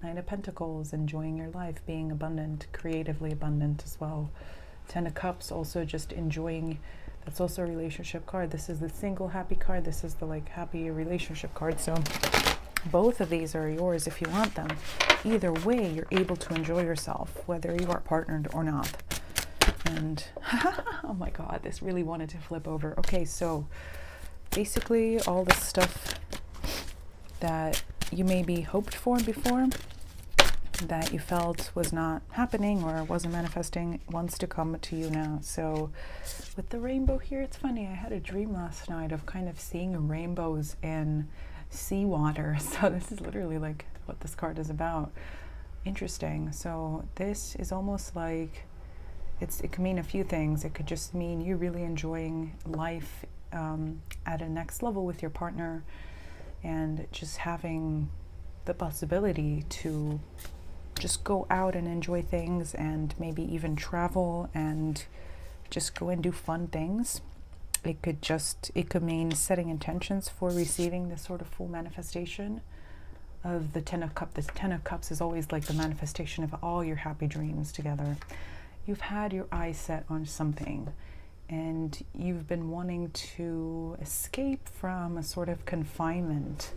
Nine of Pentacles, enjoying your life, being abundant, creatively abundant as well. Ten of Cups, also just enjoying. That's also a relationship card. This is the single happy card. This is the like happy relationship card. So both of these are yours if you want them. Either way, you're able to enjoy yourself, whether you are partnered or not. And oh my God, this really wanted to flip over. Okay, so basically all the stuff that you maybe hoped for before, that you felt was not happening or wasn't manifesting, wants to come to you now. So with the rainbow here, it's funny, I had a dream last night of kind of seeing rainbows in seawater. So this is literally like what this card is about. Interesting. So this is almost like it can mean a few things. It could just mean you really enjoying life at a next level with your partner, and just having the possibility to just go out and enjoy things, and maybe even travel and just go and do fun things. It could mean setting intentions for receiving this sort of full manifestation of the Ten of Cups. The Ten of Cups is always like the manifestation of all your happy dreams together. You've had your eyes set on something, and you've been wanting to escape from a sort of confinement.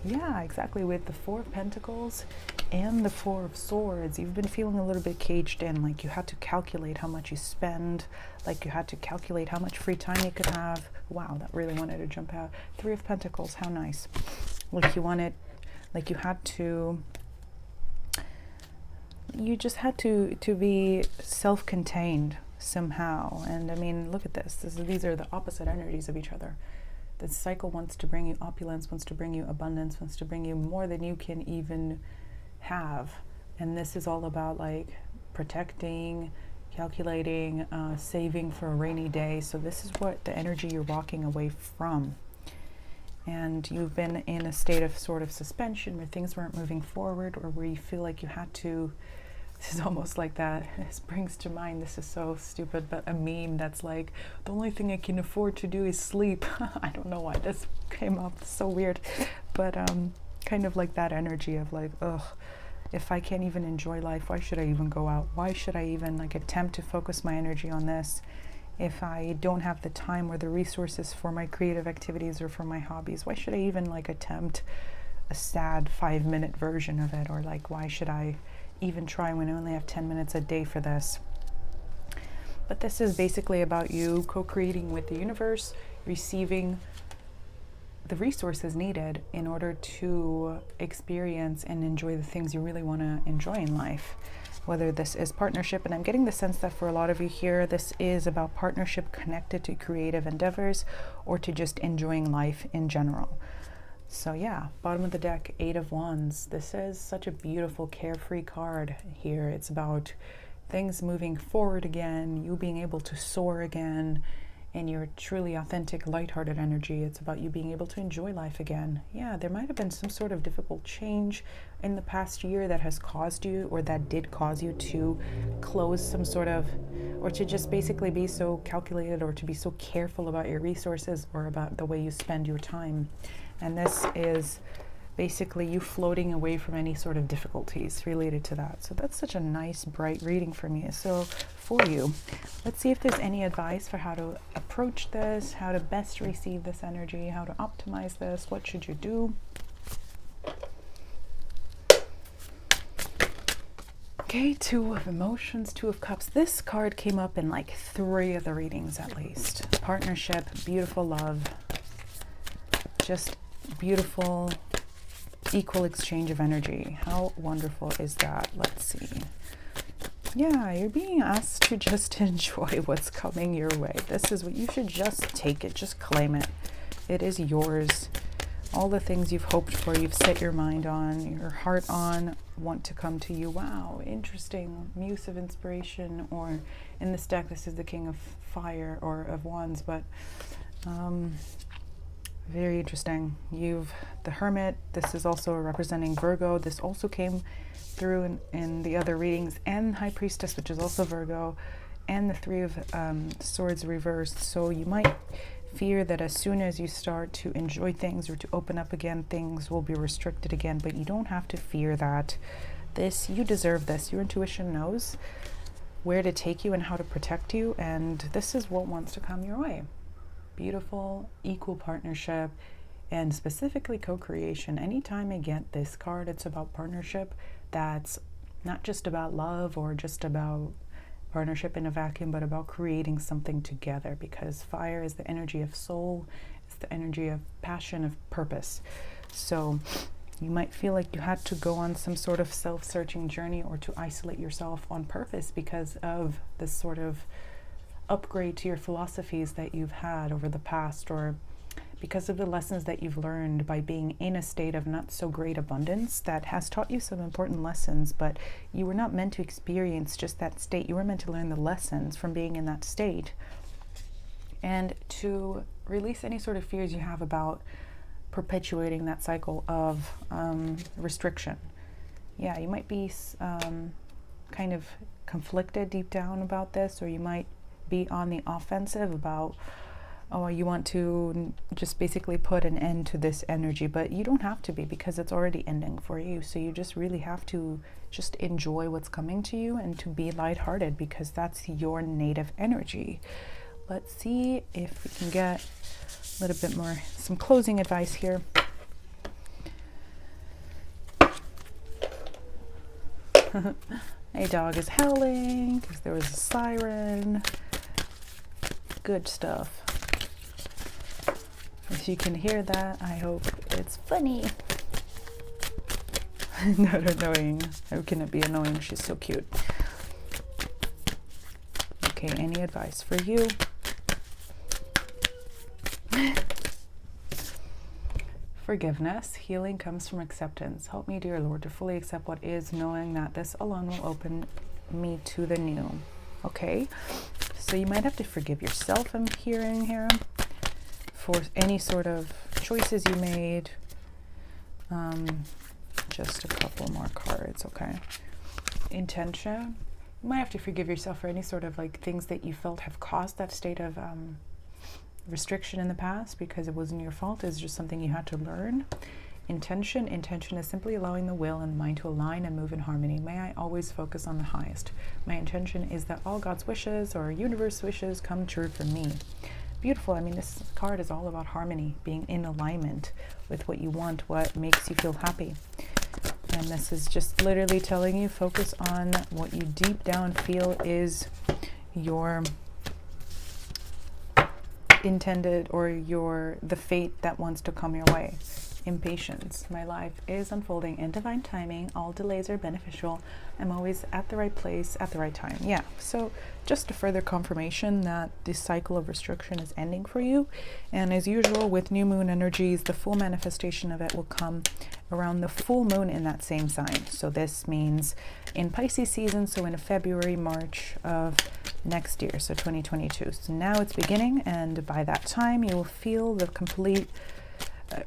Yeah, exactly. With the Four of Pentacles and the Four of Swords, you've been feeling a little bit caged in, like you had to calculate how much you spend, like you had to calculate how much free time you could have. Wow, that really wanted to jump out. Three of Pentacles, how nice. Like you just had to be self-contained somehow. And I mean, look at this. These are the opposite energies of each other. The cycle wants to bring you opulence, wants to bring you abundance, wants to bring you more than you can even have. And this is all about like protecting, calculating, saving for a rainy day. So this is what the energy you're walking away from. And you've been in a state of sort of suspension where things weren't moving forward, or where you feel like you had to. This is almost like that. This brings to mind, this is so stupid, but a meme that's like, the only thing I can afford to do is sleep. I don't know why this came up, it's so weird. But kind of like that energy of like, ugh, if I can't even enjoy life, why should I even go out? Why should I even like attempt to focus my energy on this if I don't have the time or the resources for my creative activities or for my hobbies? Why should I even like attempt a sad 5-minute version of it? Or like, why should I even try when I only have 10 minutes a day for this? But this is basically about you co-creating with the universe, receiving the resources needed in order to experience and enjoy the things you really want to enjoy in life. Whether this is partnership, and I'm getting the sense that for a lot of you here, this is about partnership connected to creative endeavors or to just enjoying life in general. So yeah, bottom of the deck, Eight of Wands. This is such a beautiful, carefree card here. It's about things moving forward again, you being able to soar again, and your truly authentic, lighthearted energy. It's about you being able to enjoy life again. Yeah, there might have been some sort of difficult change in the past year that has caused you, or that did cause you to close some sort of, or to just basically be so calculated, or to be so careful about your resources or about the way you spend your time. And this is basically you floating away from any sort of difficulties related to that. So that's such a nice, bright reading for me. So for you, let's see if there's any advice for how to approach this, how to best receive this energy, how to optimize this. What should you do? Okay, Two of Emotions, Two of Cups. This card came up in like 3 of the readings at least. Partnership, beautiful love, just beautiful equal exchange of energy. How wonderful is that? Let's see. Yeah, you're being asked to just enjoy what's coming your way. This is what you should just take it, just claim it. It is yours. All the things you've hoped for, you've set your mind on, your heart on, want to come to you. Wow, interesting. Muse of inspiration, or in this deck, this is the King of Fire or of Wands, but very interesting. You've the Hermit. This is also representing Virgo. This also came through in the other readings, and High Priestess, which is also Virgo, and the Three of Swords reversed. So you might fear that as soon as you start to enjoy things or to open up again, things will be restricted again, but you don't have to fear that. You deserve this. Your intuition knows where to take you and how to protect you, and this is what wants to come your way. Beautiful, equal partnership, and specifically co-creation. Anytime I get this card, it's about partnership. That's not just about love or just about partnership in a vacuum, but about creating something together, because fire is the energy of soul, it's the energy of passion, of purpose. So you might feel like you had to go on some sort of self-searching journey or to isolate yourself on purpose because of this sort of upgrade to your philosophies that you've had over the past, or because of the lessons that you've learned by being in a state of not so great abundance that has taught you some important lessons, but you were not meant to experience just that state. You were meant to learn the lessons from being in that state and to release any sort of fears you have about perpetuating that cycle of restriction. Yeah, you might be kind of conflicted deep down about this, or you might be on the offensive about, oh, you want to just basically put an end to this energy, but you don't have to be, because it's already ending for you. So you just really have to just enjoy what's coming to you and to be lighthearted, because that's your native energy. Let's see if we can get a little bit more, some closing advice here. A dog is howling because there was a siren. Good stuff. If you can hear that, I hope it's funny. Not annoying. How can it be annoying? She's so cute. Okay, any advice for you? Forgiveness. Healing comes from acceptance. Help me, dear Lord, to fully accept what is, knowing that this alone will open me to the new. Okay, so you might have to forgive yourself, I'm hearing here, for any sort of choices you made. Just a couple more cards, okay. Intention. You might have to forgive yourself for any sort of like things that you felt have caused that state of restriction in the past, because it wasn't your fault. It's just something you had to learn. Intention is simply allowing the will and mind to align and move in harmony. May I always focus on the highest. My intention is that all God's wishes or universe wishes come true for me. Beautiful. I mean, this card is all about harmony, being in alignment with what you want, what makes you feel happy. And this is just literally telling you, focus on what you deep down feel is your intended, or the fate that wants to come your way. Impatience. My life is unfolding in divine timing. All delays are beneficial. I'm always at the right place at the right time. Yeah, so just a further confirmation that this cycle of restriction is ending for you. And as usual with new moon energies, the full manifestation of it will come around the full moon in that same sign. So this means in Pisces season, so in February, March of next year, so 2022. So now it's beginning, and by that time you will feel the complete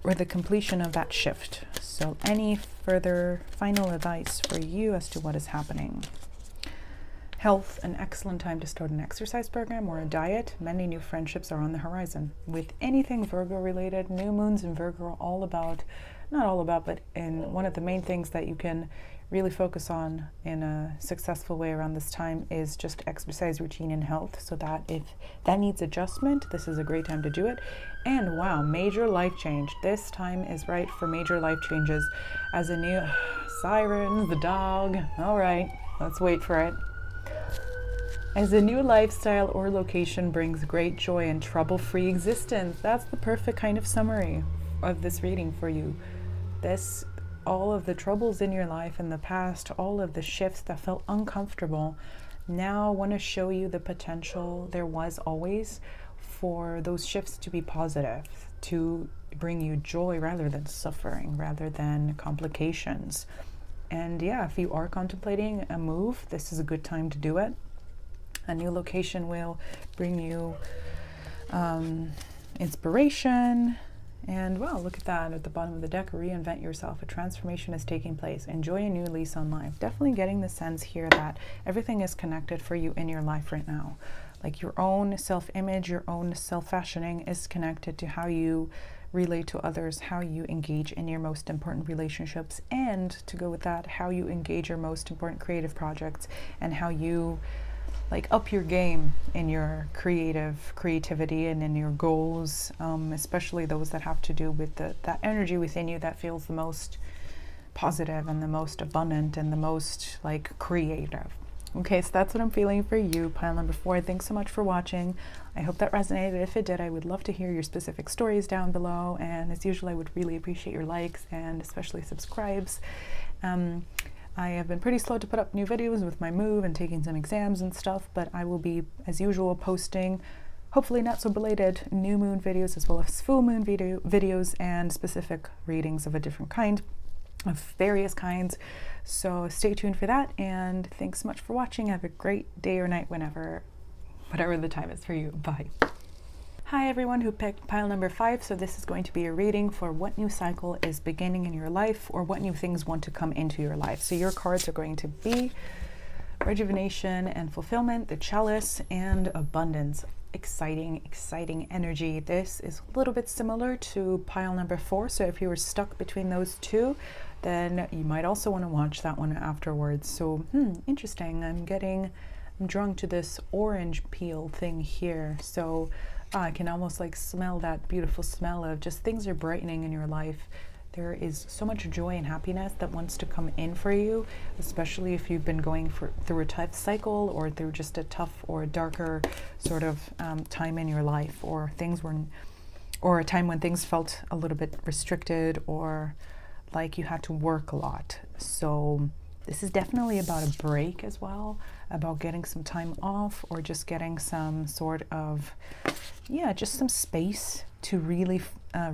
or the completion of that shift. So any further final advice for you as to what is happening? Health, an excellent time to start an exercise program or a diet. Many new friendships are on the horizon. With anything Virgo related, new moons in Virgo are all about, not all about, but in one of the main things that you can really focus on in a successful way around this time is just exercise routine and health, so that if that needs adjustment, this is a great time to do it. And wow, major life change. This time is right for major life changes. As a new siren, the dog. All right, let's wait for it. As a new lifestyle or location brings great joy and trouble-free existence. That's the perfect kind of summary of this reading for you. This all of the troubles in your life in the past, all of the shifts that felt uncomfortable, now I want to show you the potential there was always for those shifts to be positive, to bring you joy rather than suffering, rather than complications. And yeah, if you are contemplating a move, this is a good time to do it. A new location will bring you inspiration. And well, look at that at the bottom of the deck. Reinvent yourself. A transformation is taking place. Enjoy a new lease on life. Definitely getting the sense here that everything is connected for you in your life right now. Like your own self-image, your own self-fashioning is connected to how you relate to others, how you engage in your most important relationships, and to go with that, how you engage your most important creative projects, and how you like up your game in your creativity and in your goals, especially those that have to do with that energy within you that feels the most positive and the most abundant and the most like creative. Okay, so that's what I'm feeling for you, pile number 4. Thanks so much for watching. I hope that resonated. If it did, I would love to hear your specific stories down below. And as usual, I would really appreciate your likes and especially subscribes. I have been pretty slow to put up new videos with my move and taking some exams and stuff, but I will be, as usual, posting hopefully not so belated new moon videos as well as full moon videos and specific readings of a different kind, of various kinds. So stay tuned for that, and thanks so much for watching. Have a great day or night whatever the time is for you. Bye. Hi everyone who picked pile number 5. So this is going to be a reading for what new cycle is beginning in your life, or what new things want to come into your life. So your cards are going to be rejuvenation and fulfillment, the chalice, and abundance. Exciting energy. This is a little bit similar to pile number 4. So if you were stuck between those two, then you might also want to watch that one afterwards. So interesting. I'm drawn to this orange peel thing here. So I can almost like smell that beautiful smell of just things are brightening in your life. There is so much joy and happiness that wants to come in for you, especially if you've been going through a tough cycle, or through just a tough or a darker sort of time in your life, or a time when things felt a little bit restricted, or like you had to work a lot. So this is definitely about a break as well, about getting some time off, or just getting some sort of, just some space to really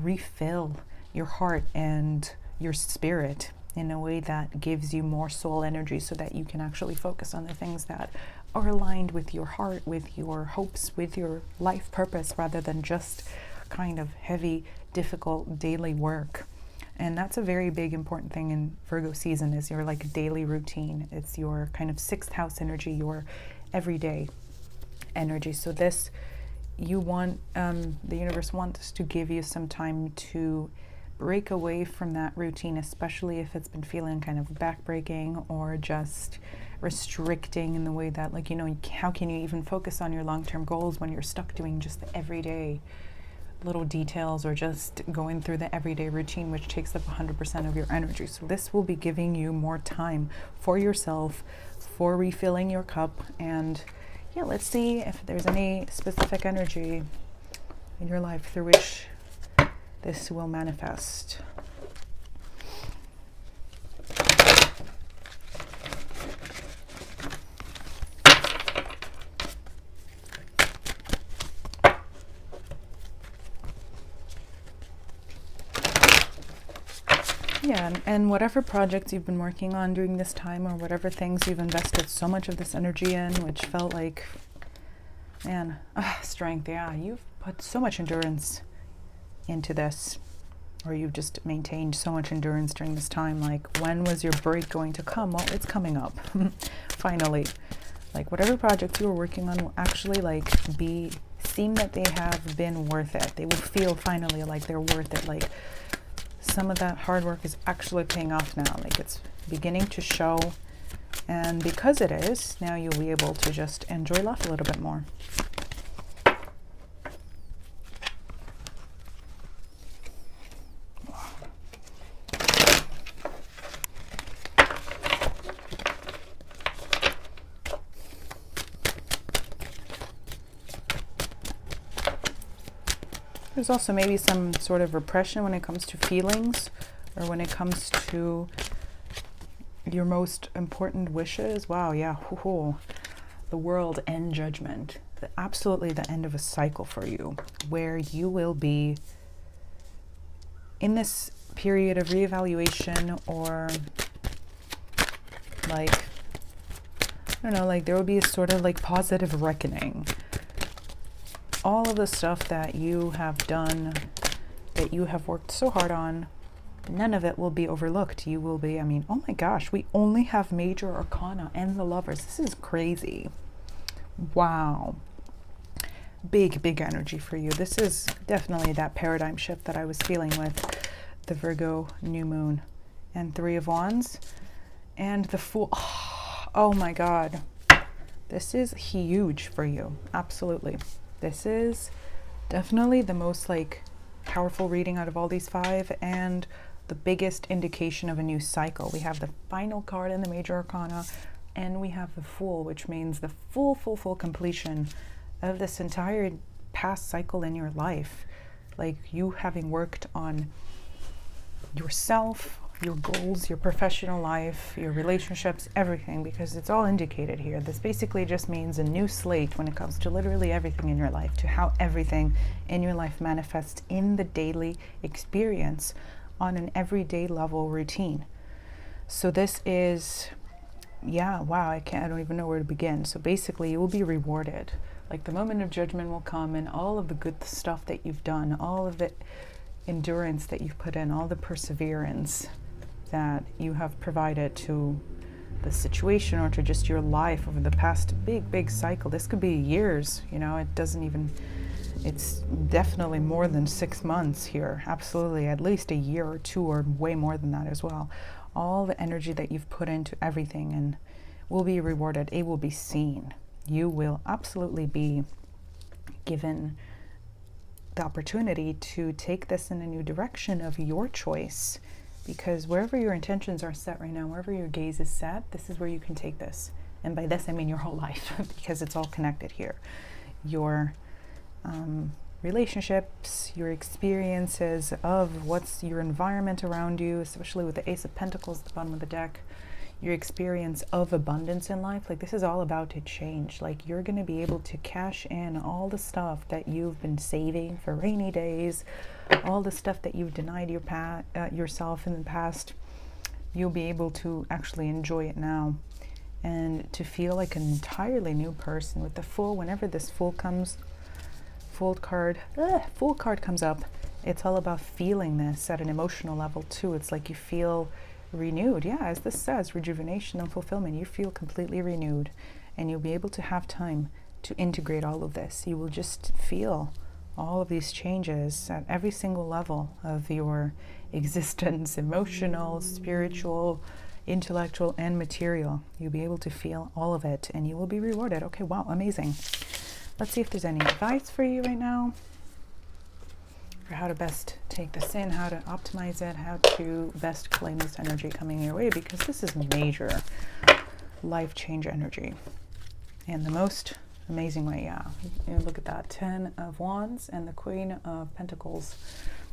refill your heart and your spirit in a way that gives you more soul energy, so that you can actually focus on the things that are aligned with your heart, with your hopes, with your life purpose, rather than just kind of heavy, difficult daily work. And that's a very big important thing in Virgo season, is your like daily routine. It's your kind of 6th house energy, your everyday energy. So this, you want, the universe wants to give you some time to break away from that routine, especially if it's been feeling kind of backbreaking or just restricting in the way that, like, how can you even focus on your long-term goals when you're stuck doing just the everyday little details, or just going through the everyday routine, which takes up 100% of your energy. So this will be giving you more time for yourself, for refilling your cup. And let's see if there's any specific energy in your life through which this will manifest. And whatever projects you've been working on during this time, or whatever things you've invested so much of this energy in, which felt like, strength. You've put so much endurance into this, or you've just maintained so much endurance during this time. Like, when was your break going to come? Well, it's coming up. Finally. Like, whatever projects you were working on will actually seem that they have been worth it. They will feel finally like they're worth it. Like, some of that hard work is actually paying off now. Like, it's beginning to show. And because it is, now you'll be able to just enjoy life a little bit more. There's also maybe some sort of repression when it comes to feelings, or when it comes to your most important wishes. Wow, yeah, the world and judgment. Absolutely the end of a cycle for you, where you will be in this period of reevaluation, or like, I don't know, like there will be a sort of like positive reckoning. All of the stuff that you have done, that you have worked so hard on, none of it will be overlooked. You will be, I mean, oh my gosh, we only have major arcana and the lovers. This is crazy. Wow. Big energy for you. This is definitely that paradigm shift that I was feeling with the Virgo New Moon and Three of Wands and the Fool. Oh my God. This is huge for you. Absolutely. This is definitely the most like powerful reading out of all these five, and the biggest indication of a new cycle. We have the final card in the major arcana, and we have the Fool, which means the full completion of this entire past cycle in your life. Like you having worked on yourself, your goals, your professional life, your relationships, everything, because it's all indicated here. This basically just means a new slate when it comes to literally everything in your life, to how everything in your life manifests in the daily experience on an everyday level routine. So this is, yeah, wow, I don't even know where to begin. So basically you will be rewarded. Like the moment of judgment will come, and all of the good stuff that you've done, all of the endurance that you've put in, all the perseverance that you have provided to the situation or to just your life over the past big cycle. This could be years, you know, it's definitely more than 6 months here. Absolutely, at least a year or two, or way more than that as well. All the energy that you've put into everything and will be rewarded. It will be seen. You will absolutely be given the opportunity to take this in a new direction of your choice, because wherever your intentions are set right now, wherever your gaze is set, this is where you can take this. And by this I mean your whole life, because it's all connected here. Your relationships, your experiences of what's your environment around you, especially with the Ace of Pentacles at the bottom of the deck, your experience of abundance in life. Like this is all about to change. Like you're going to be able to cash in all the stuff that you've been saving for rainy days, all the stuff that you've denied yourself in the past. You'll be able to actually enjoy it now, and to feel like an entirely new person. With the Fool, whenever this Fool card comes up, it's all about feeling this at an emotional level too. It's like you feel renewed. Yeah, as this says, rejuvenation and fulfillment. You feel completely renewed, and you'll be able to have time to integrate all of this. You will just feel all of these changes at every single level of your existence, emotional, spiritual, intellectual, and material. You'll be able to feel all of it, and you will be rewarded. Okay, wow, amazing. Let's see if there's any advice for you right now, for how to best take this in, how to optimize it, how to best claim this energy coming your way, because this is major life change energy in the most amazing way. Yeah, and look at that, 10 of Wands and the Queen of Pentacles.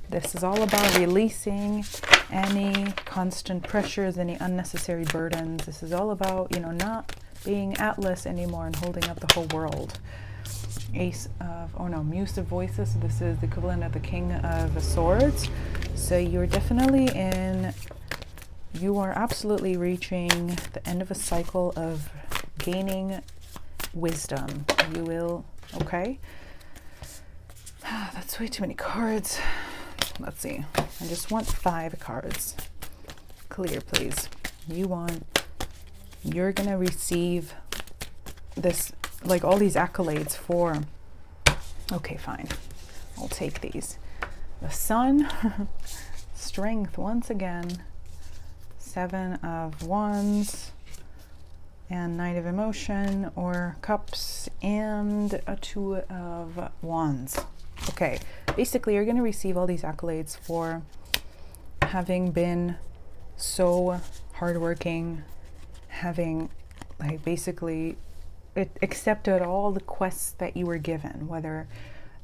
This is all about releasing any constant pressures, any unnecessary burdens. This is all about, you know, not being Atlas anymore and holding up the whole world. Ace of, Muse of Voices. This is the equivalent of the King of Swords. So you're definitely you are absolutely reaching the end of a cycle of gaining wisdom. You will, okay. That's way too many cards. Let's see. I just want 5 cards. Clear, please. You're gonna receive this, like all these accolades for, okay, fine, I'll take these. The Sun, strength once again, 7 of Wands, and Knight of Emotion or Cups, and a 2 of Wands. Okay, basically you're going to receive all these accolades for having been so hardworking, having like basically accepted all the quests that you were given, whether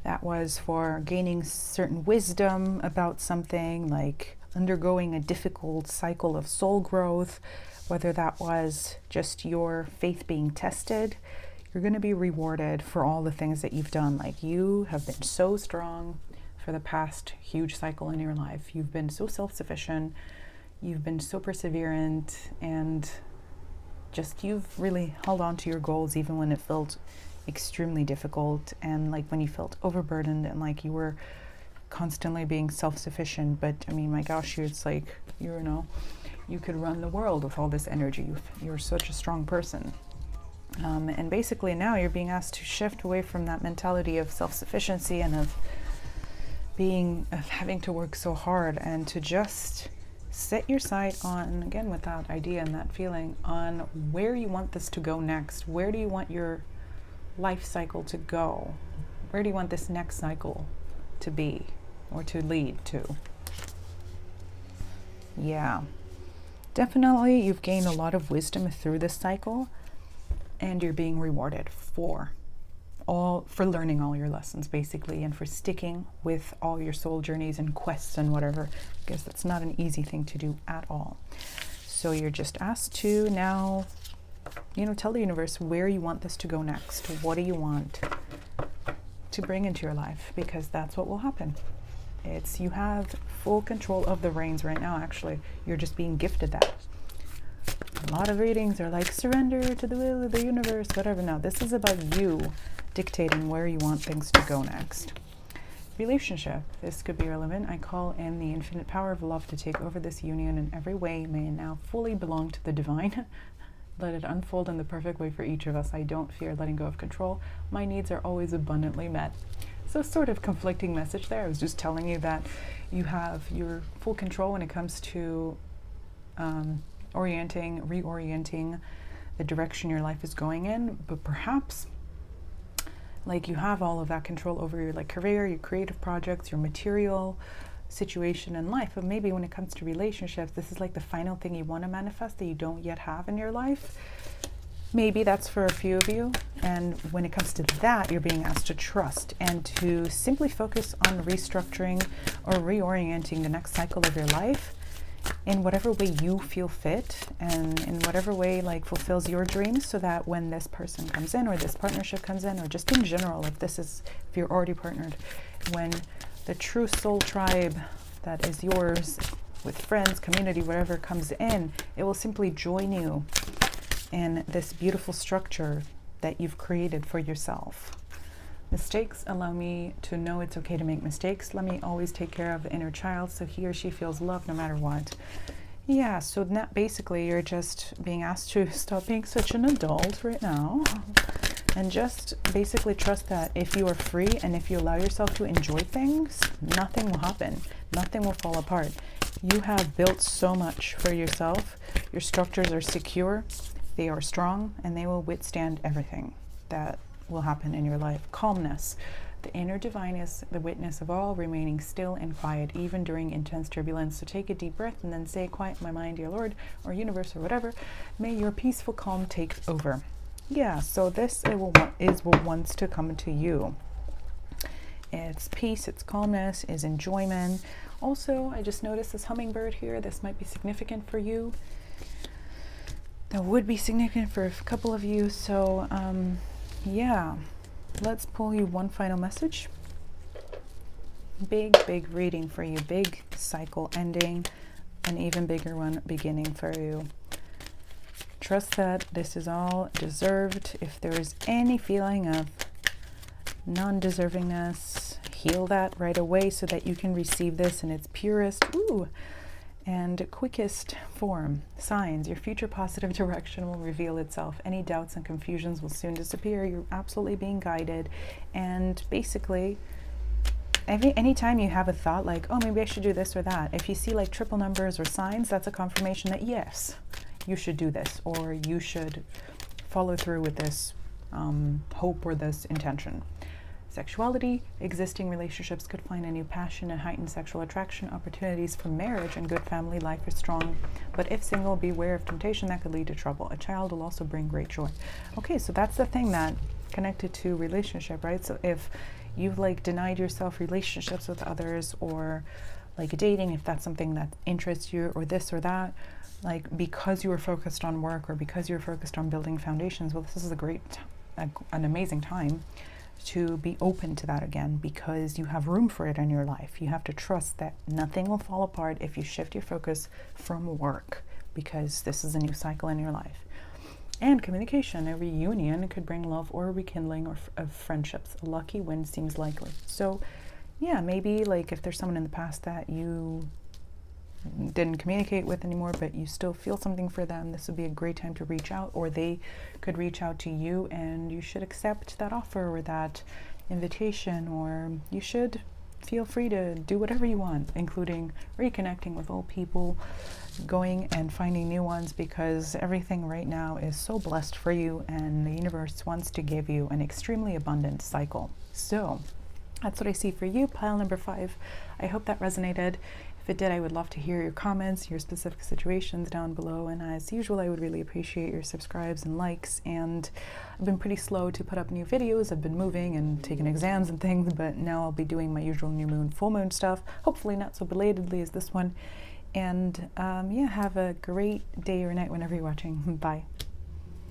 that was for gaining certain wisdom about something, like undergoing a difficult cycle of soul growth, whether that was just your faith being tested, you're going to be rewarded for all the things that you've done. Like, you have been so strong for the past huge cycle in your life. You've been so self-sufficient. You've been so perseverant, and just you've really held on to your goals even when it felt extremely difficult, and like when you felt overburdened and like you were constantly being self-sufficient. But I mean, my gosh, it's like, you know, you could run the world with all this energy. You're such a strong person. And basically now you're being asked to shift away from that mentality of self-sufficiency and of having to work so hard, and to just set your sight on, again, with that idea and that feeling, on where you want this to go next. Where do you want your life cycle to go? Where do you want this next cycle to be or to lead to? Yeah, definitely you've gained a lot of wisdom through this cycle, and you're being rewarded for learning all your lessons, basically, and for sticking with all your soul journeys and quests and whatever, because that's not an easy thing to do at all. So you're just asked to now, you know, tell the universe where you want this to go next. What do you want to bring into your life? Because that's what will happen. You have full control of the reins right now, actually. You're just being gifted that. A lot of readings are like, surrender to the will of the universe, whatever. No, this is about you dictating where you want things to go next. Relationship. This could be relevant. I call in the infinite power of love to take over this union in every way. May it now fully belong to the divine. Let it unfold in the perfect way for each of us. I don't fear letting go of control. My needs are always abundantly met. So sort of conflicting message there. I was just telling you that you have your full control when it comes to reorienting the direction your life is going in, but perhaps like you have all of that control over your like career, your creative projects, your material situation in life. But maybe when it comes to relationships, this is like the final thing you want to manifest that you don't yet have in your life. Maybe that's for a few of you. And when it comes to that, you're being asked to trust and to simply focus on restructuring or reorienting the next cycle of your life in whatever way you feel fit, and in whatever way like fulfills your dreams, so that when this person comes in, or this partnership comes in, or just in general, if you're already partnered, when the true soul tribe that is yours with friends, community, whatever comes in, it will simply join you in this beautiful structure that you've created for yourself. Mistakes allow me to know it's okay to make mistakes. Let me always take care of the inner child so he or she feels loved no matter what. Yeah, so that basically you're just being asked to stop being such an adult right now and just basically trust that if you are free and if you allow yourself to enjoy things, nothing will happen. Nothing will fall apart. You have built so much for yourself. Your structures are secure, they are strong, and they will withstand everything that will happen in your life. Calmness. The inner divine is the witness of all, remaining still and quiet even during intense turbulence. So take a deep breath and then say, quiet my mind, dear Lord, or universe, or whatever. May your peaceful calm take over. Yeah, so this is what wants to come to you. It's peace, it's calmness, is enjoyment. Also, I just noticed this hummingbird here. This might be significant for you. That would be significant for a couple of you. So, yeah, let's pull you one final message. Big reading for you. Big cycle ending, an even bigger one beginning for you. Trust that this is all deserved. If there is any feeling of non-deservingness, heal that right away so that you can receive this in its purest and quickest form. Signs. Your future positive direction will reveal itself. Any doubts and confusions will soon disappear. You're absolutely being guided. And basically, anytime you have a thought like, oh, maybe I should do this or that, if you see like triple numbers or signs, that's a confirmation that yes, you should do this, or you should follow through with this hope or this intention. Sexuality. Existing relationships could find a new passion and heightened sexual attraction. Opportunities for marriage and good family life are strong. But if single, beware of temptation that could lead to trouble. A child will also bring great joy. Okay, so that's the thing that connected to relationship, right? So if you've like denied yourself relationships with others, or like dating, if that's something that interests you, or this or that, like because you were focused on work or because you're focused on building foundations, well, this is an amazing time to be open to that again, because you have room for it in your life. You have to trust that nothing will fall apart if you shift your focus from work, because this is a new cycle in your life. And communication, a reunion could bring love or a rekindling of friendships. A lucky win seems likely. So yeah, maybe like if there's someone in the past that you didn't communicate with anymore, but you still feel something for them, this would be a great time to reach out, or they could reach out to you, and you should accept that offer or that invitation, or you should feel free to do whatever you want, including reconnecting with old people, going and finding new ones, because everything right now is so blessed for you, and the universe wants to give you an extremely abundant cycle. So that's what I see for you, pile number 5. I hope that resonated. If it did, I would love to hear your comments, your specific situations down below. And as usual, I would really appreciate your subscribes and likes. And I've been pretty slow to put up new videos. I've been moving and taking exams and things, but now I'll be doing my usual new moon, full moon stuff. Hopefully not so belatedly as this one. And yeah, have a great day or night whenever you're watching. Bye.